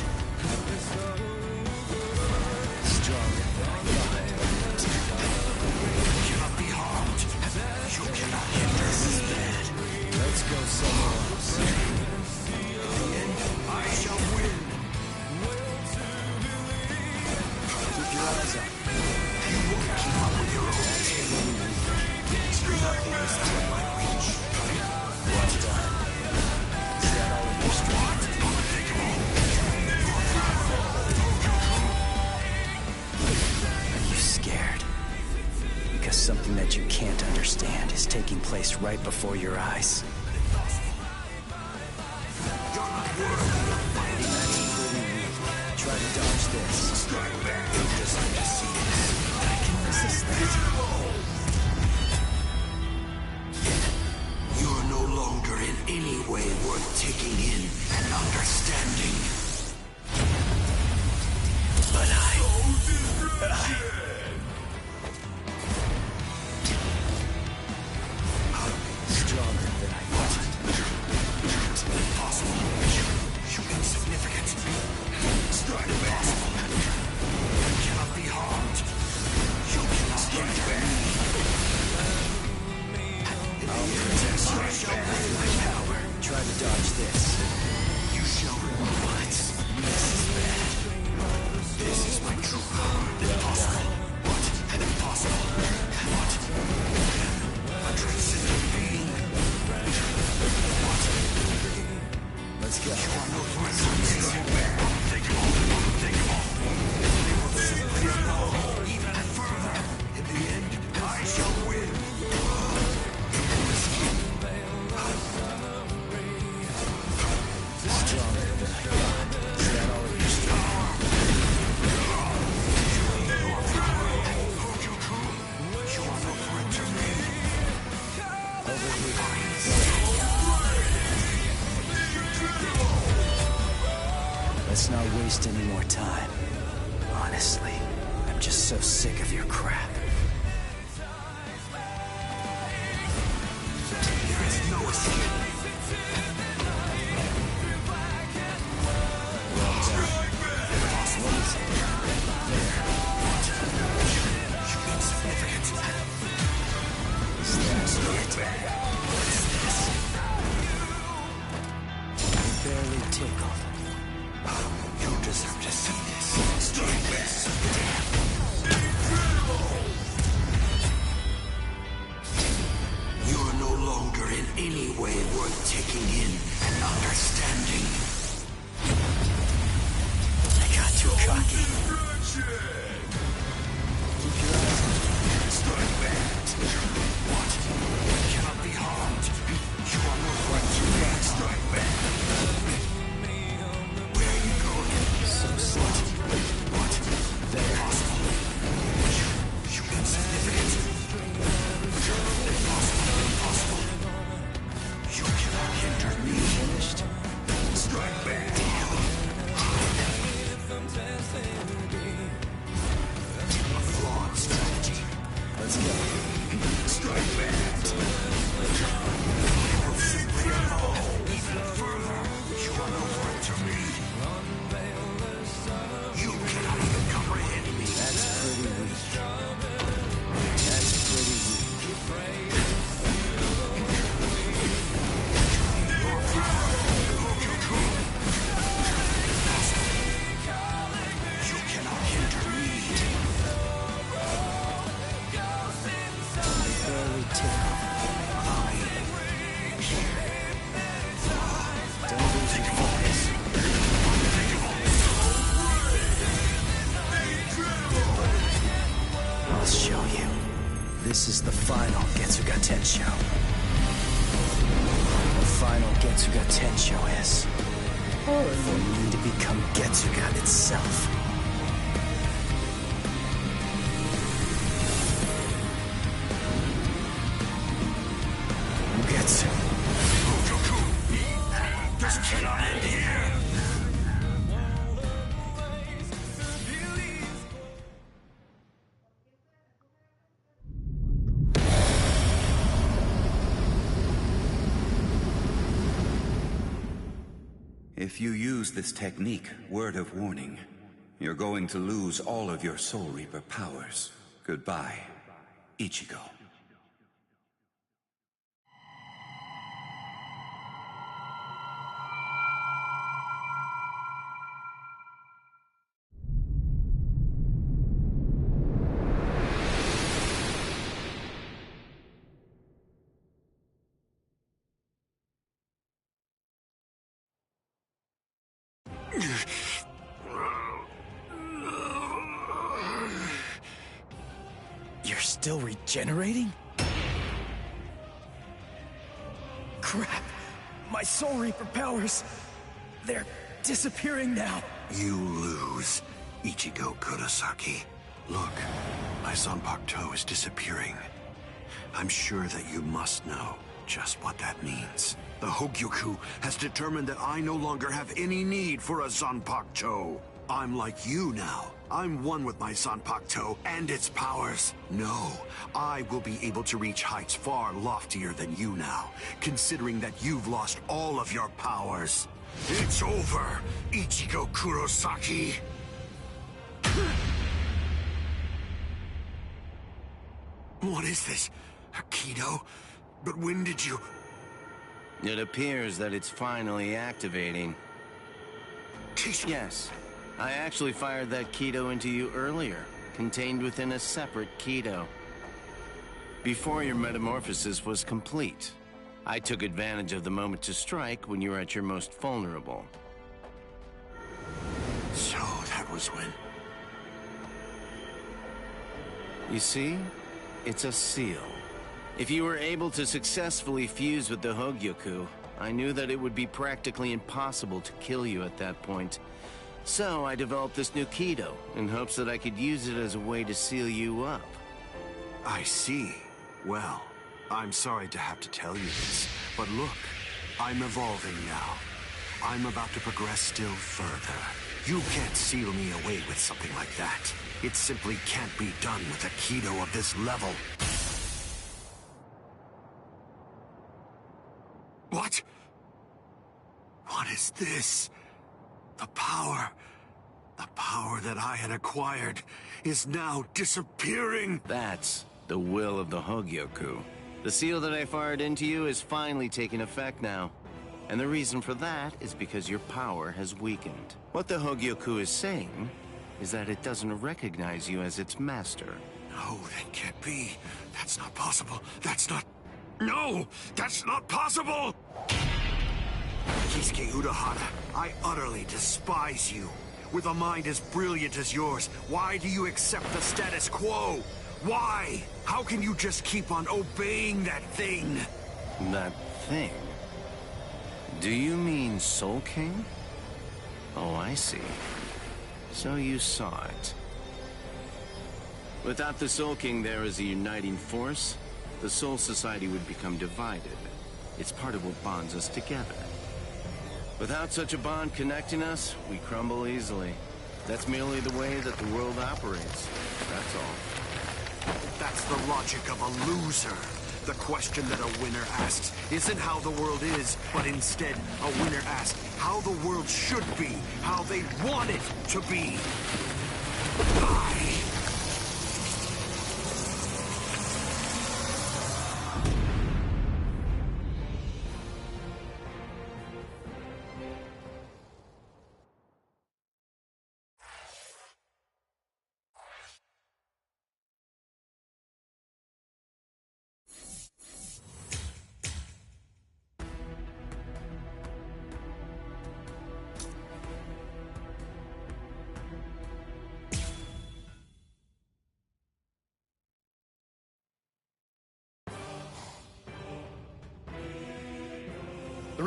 Stronger than I thought. You cannot be harmed. You cannot hinder This is me. bad. Let's go somewhere else. In the end, I shall win. Keep your eyes up. You won't keep up with your own game. Nothing is within my reach. Well done. Is that all of your strength? Are you scared? Because something that you can't understand is taking place right before your eyes. That's pretty weak. Try to dodge this. I can resist that. You are no longer in any way worth taking in and understanding. But stronger than I thought. Impossible. You insignificant. Impossible. You cannot be harmed. You cannot hinder me. I'll protect my power. Try to dodge this. You shall What? This is bad. This is my true power. Impossible. What? Impossible. What? A transcendent being. What? Let's go. You are no threat to me. Take them all. Take them all. They will simply fall even further. In the end, I shall win. Stronger than I thought. Is that all of your strength? You are no threat to me. Over here. Let's not waste any more time. Honestly, I'm just so sick of your crap. There is no escape. Barely tickled. You deserve to see this. Strike this. You are no longer in any way worth taking in and understanding. I got too cocky. Keep your eyes on me. Strike back. Getsuga Tensho is. For me to become Getsuga itself. Getsu. This cannot end here! If you use this technique, word of warning, you're going to lose all of your Soul Reaper powers. Goodbye, Ichigo. You're still regenerating? Crap! My Soul Reaper powers... they're disappearing now. You lose, Ichigo Kurosaki. Look, my Zanpakuto is disappearing. I'm sure that you must know just what that means. The Hogyoku has determined that I no longer have any need for a Zanpakuto. I'm like you now. I'm one with my Zanpakuto and its powers. No, I will be able to reach heights far loftier than you now, considering that you've lost all of your powers. It's over, Ichigo Kurosaki. What is this? A Kido? But when did you... It appears that it's finally activating. Yes, I actually fired that Kido into you earlier, contained within a separate Kido. Before your metamorphosis was complete, I took advantage of the moment to strike when you were at your most vulnerable. So that was when... You see? It's a seal. If you were able to successfully fuse with the Hogyoku, I knew that it would be practically impossible to kill you at that point. So I developed this new Kido, in hopes that I could use it as a way to seal you up. I see. Well, I'm sorry to have to tell you this, but look, I'm evolving now. I'm about to progress still further. You can't seal me away with something like that. It simply can't be done with a Kido of this level. What? What is this? The power that I had acquired is now disappearing. That's the will of the Hogyoku. The seal that I fired into you is finally taking effect now. And the reason for that is because your power has weakened. What the Hogyoku is saying is that it doesn't recognize you as its master. No, that can't be. That's not possible. That's not... No! That's not possible! Kisuke Urahara, I utterly despise you. With a mind as brilliant as yours, why do you accept the status quo? Why? How can you just keep on obeying that thing? That thing? Do you mean Soul King? Oh, I see. So you saw it. Without the Soul King there as a uniting force, the Soul Society would become divided. It's part of what bonds us together. Without such a bond connecting us, we crumble easily. That's merely the way that the world operates. That's all. That's the logic of a loser. The question that a winner asks isn't how the world is, but instead, a winner asks how the world should be, how they want it to be.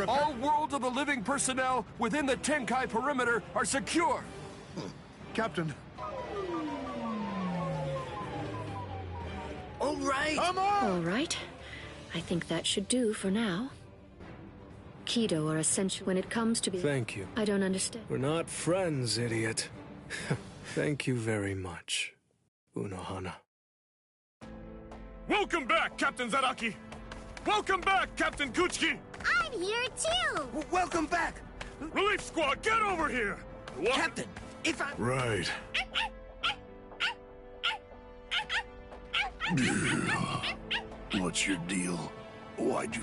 All World of the Living personnel within the Tenkai perimeter are secure. Captain. All right. Come on! All right. I think that should do for now. Kido are essential when it comes to Thank you. I don't understand. We're not friends, idiot. Thank you very much, Unohana. Welcome back, Captain Zaraki! Welcome back, Captain Kuchiki! I'm here too! Welcome back! Relief squad, get over here! Captain, if I... Right. What's your deal? Why'd you...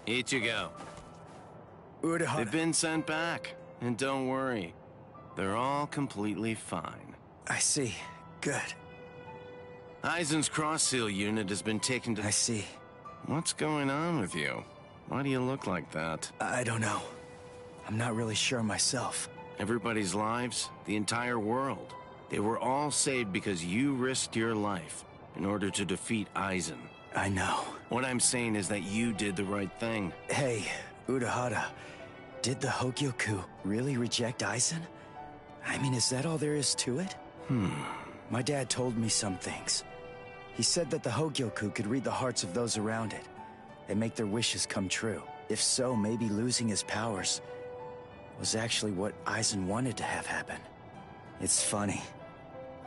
Ichigo. Urahara. They've been sent back. And don't worry. They're all completely fine. I see. Good. Aizen's cross-seal unit has been taken to... I see. What's going on with you? Why do you look like that? I don't know. I'm not really sure myself. Everybody's lives, the entire world. They were all saved because you risked your life in order to defeat Aizen. I know. What I'm saying is that you did the right thing. Hey, Urahara. Did the Hogyoku really reject Aizen? I mean, is that all there is to it? My dad told me some things. He said that the Hogyoku could read the hearts of those around it and make their wishes come true. If so, maybe losing his powers was actually what Aizen wanted to have happen. It's funny.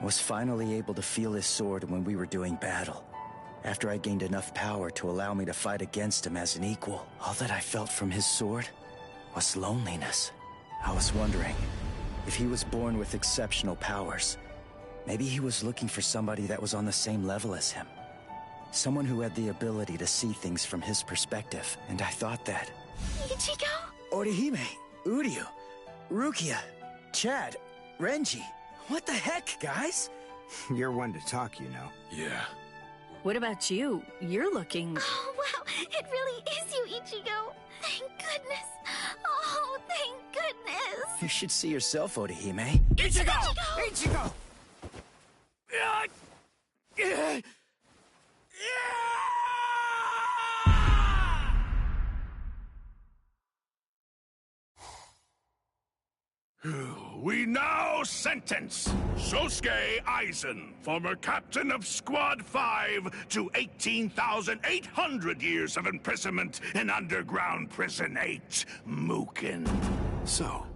I was finally able to feel his sword when we were doing battle. After I gained enough power to allow me to fight against him as an equal, all that I felt from his sword was loneliness. I was wondering if he was born with exceptional powers. Maybe he was looking for somebody that was on the same level as him. Someone who had the ability to see things from his perspective. And I thought that... Ichigo? Orihime, Uryu, Rukia, Chad, Renji. What the heck, guys? You're one to talk, you know. Yeah. What about you? You're looking... Oh, wow. It really is you, Ichigo. Thank goodness. Oh, thank goodness. You should see yourself, Orihime. Ichigo! Ichigo! We now sentence Sosuke Aizen, former captain of Squad 5, to 18,800 years of imprisonment in underground prison 8, Mukin. So,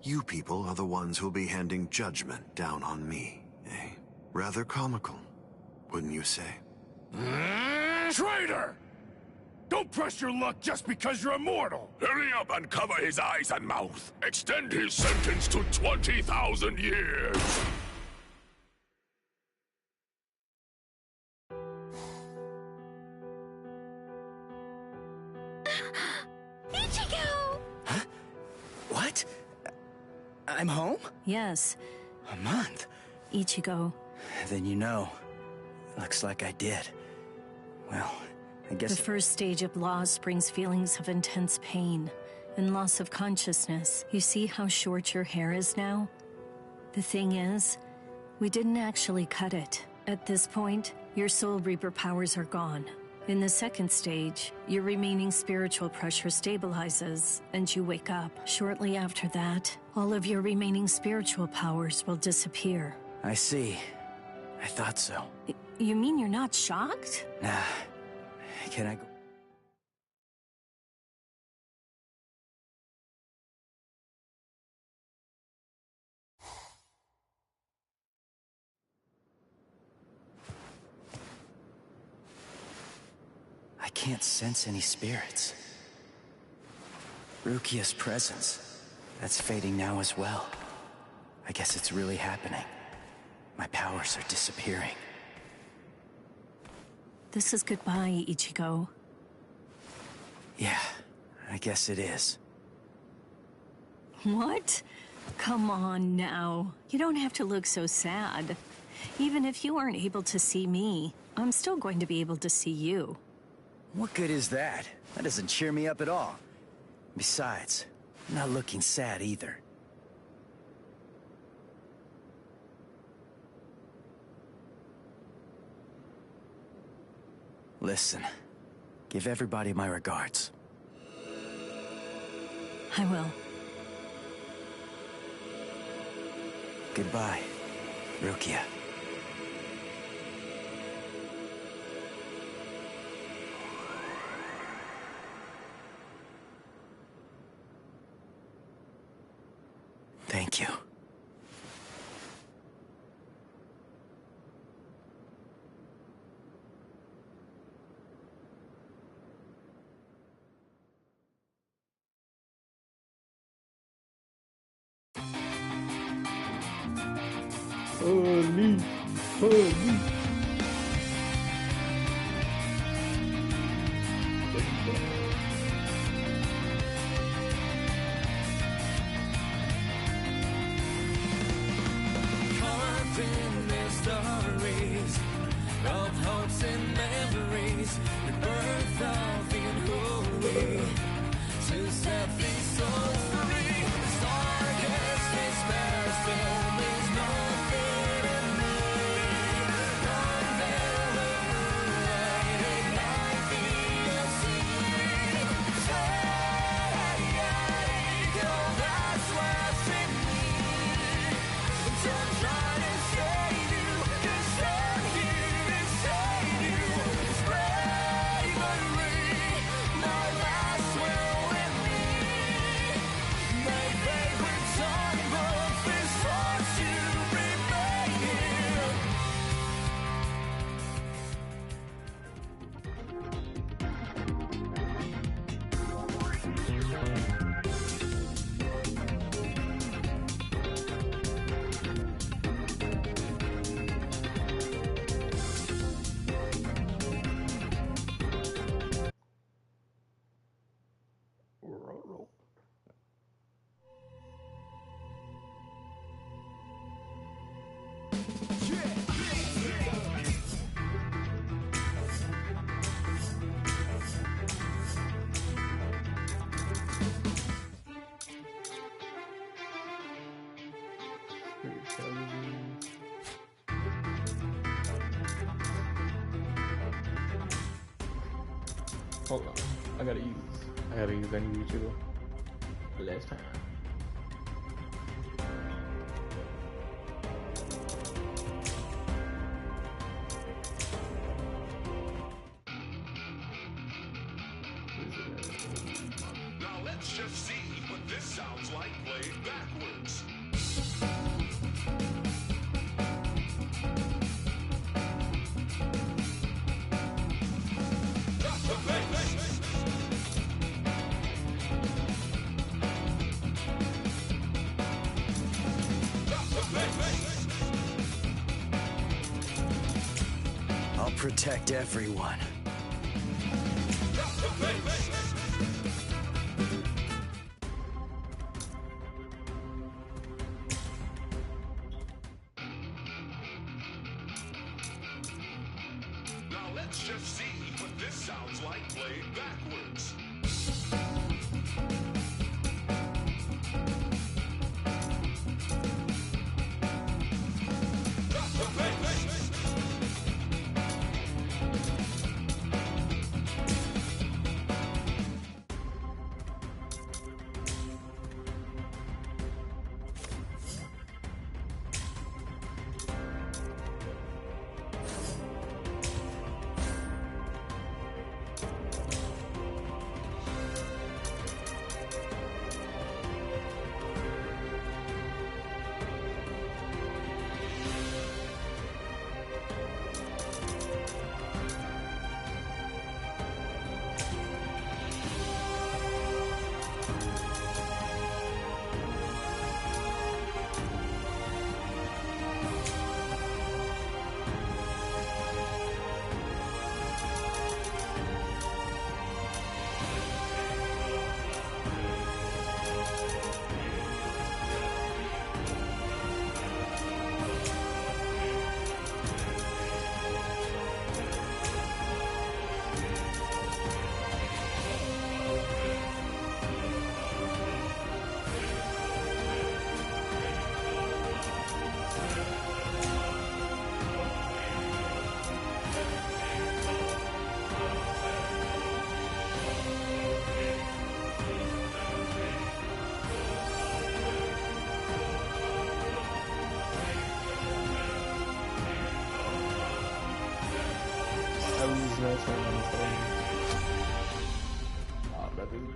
you people are the ones who'll be handing judgment down on me, eh? Rather comical, wouldn't you say? Traitor! Don't press your luck just because you're immortal! Hurry up and cover his eyes and mouth. Extend his sentence to 20,000 years. Ichigo! Huh? What? I'm home? Yes. A month? Ichigo. Then you know. Looks like I did. Well, I guess... The first stage of loss brings feelings of intense pain and loss of consciousness. You see how short your hair is now? The thing is, we didn't actually cut it. At this point, your Soul Reaper powers are gone. In the second stage, your remaining spiritual pressure stabilizes, and you wake up. Shortly after that, all of your remaining spiritual powers will disappear. I see. I thought so. You mean you're not shocked? Nah. Can I go? I can't sense any spirits. Rukia's presence, that's fading now as well. I guess it's really happening. My powers are disappearing. This is goodbye, Ichigo. Yeah, I guess it is. What? Come on now. You don't have to look so sad. Even if you aren't able to see me, I'm still going to be able to see you. What good is that? That doesn't cheer me up at all. Besides, I'm not looking sad either. Listen, give everybody my regards. I will. Goodbye, Rukia. Thank you. Holy, holy. Carved in their stories of hopes and memories, rebirth of the unholy, to set these souls free. This darkest despair still means nothing to me. Unveil the moonlight, ignite the sea. Go, that's what's in me. Don't try to save you, 'cause I'm here to save you. It's bravery, my last will win me. My favorite songbook is forced to remain here. Hold on, I gotta use any YouTuber last time. Now let's just see what this sounds like played backwards. I'll protect everyone. Now let's just see what this sounds like played backwards.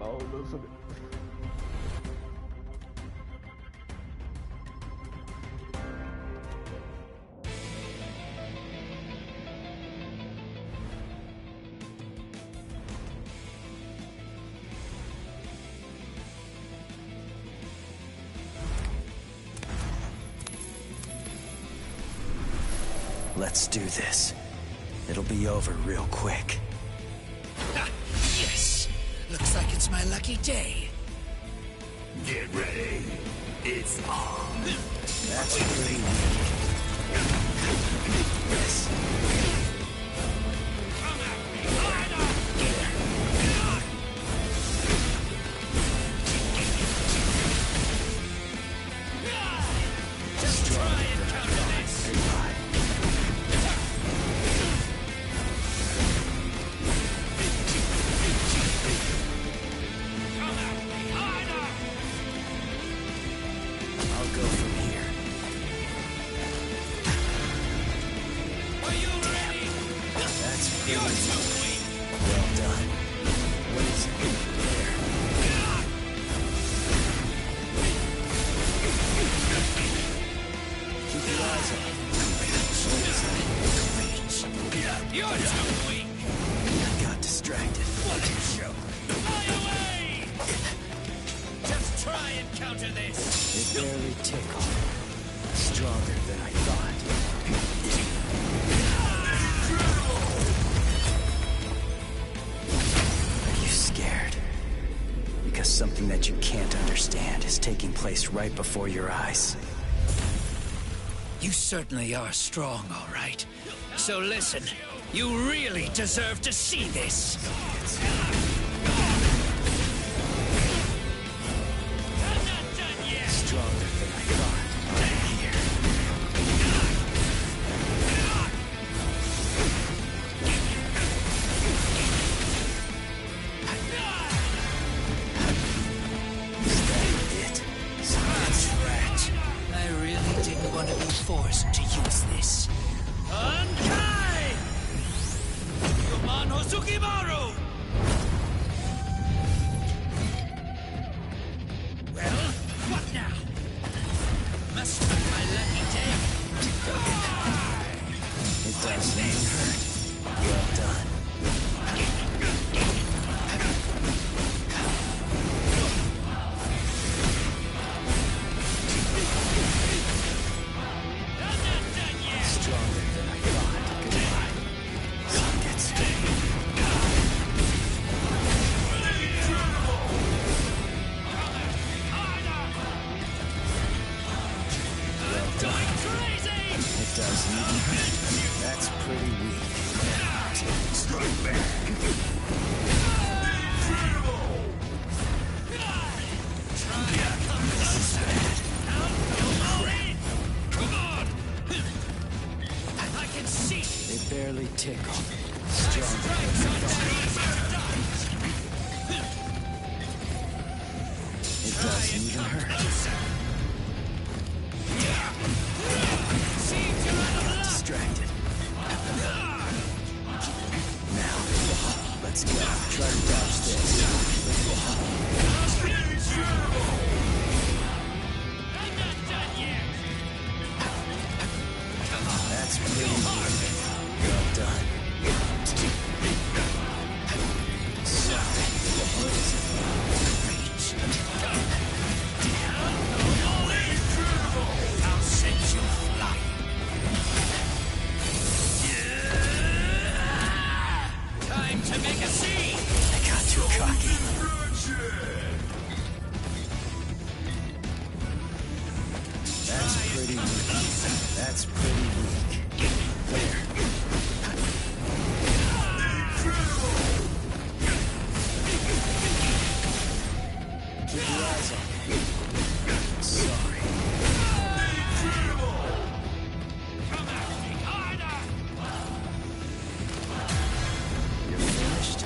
Oh, look. Let's do this. It'll be over real quick. Yes! Looks like it's my lucky day. Get ready. It's on. That's pretty. Yes. Just try and counter this. I'll go from here. Are you ready? That's pretty. You're too weak. Well done. What is it? There. Keep your eyes on. You're too weak. I got distracted. What a show. Fly away! Just try and counter this. It barely tickled. Stronger than I thought. Are you scared? Because something that you can't understand is taking place right before your eyes. You certainly are strong, all right. So listen, you really deserve to see this. I'm not done yet. Stronger than I thought. Here. Is that it? That's right. I really didn't want to be forced to use this. Unkai! Yumano Tsukimaru! Well, what now? Must be my lucky day. It doesn't even hurt. Well done. I'm not done yet. Stronger than I thought. Goodbye. Sockets. Well done. Crazy! It doesn't even hurt. That's pretty weak. Strike back! This is bad. Come on! I can see! It barely tickled. Stronger than I thought. It doesn't even hurt. Got distracted. Now, let's go. Try to dodge this. I'm not done yet! That's pretty weak. Well done. Sorry. What is it? I'll send you flying. Time to make a scene! I got too cocky. That's pretty weak. That's pretty weak. There. Keep your eyes on me. Sorry. Come at me harder! You're finished?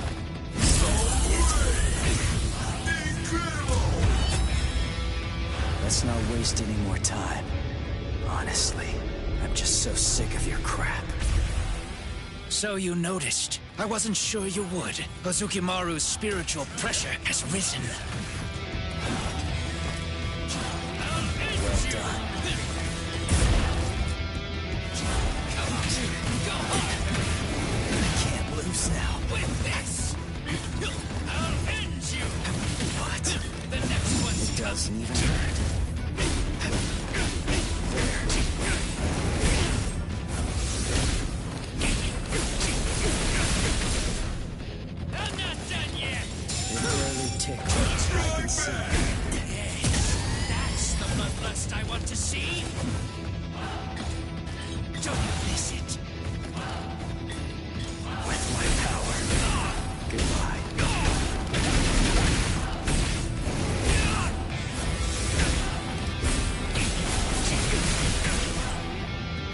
Let's not waste any more time. Honestly, I'm just so sick of your crap. So you noticed. I wasn't sure you would. Ozukimaru's spiritual pressure has risen. Well done. I can't lose now. With this, I'll end you. What? The next one's It doesn't even hurt. I'm not done yet. It barely tickles. I can see. That's the bloodlust I want to see. Don't miss it. With my power. Goodbye.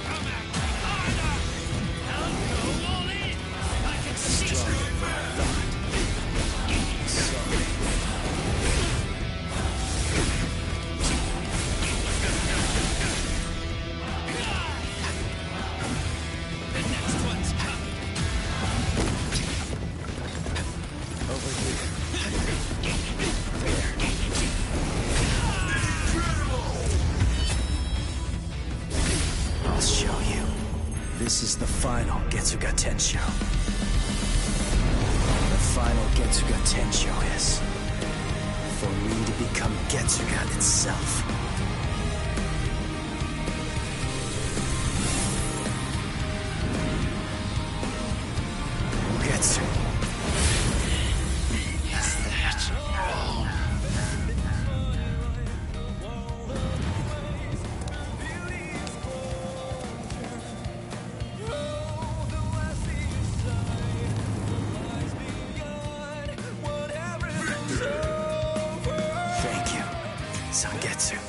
Come at me harder. I'll go all in. I can see. Stronger than I thought. Sorry. The next one's coming. Over here. There. I'll show you. This is the final Getsuga Tensho. The final Getsuga Tensho is for me to become Getsuga itself. Getsu. Is that all? Thank you, Zangetsu.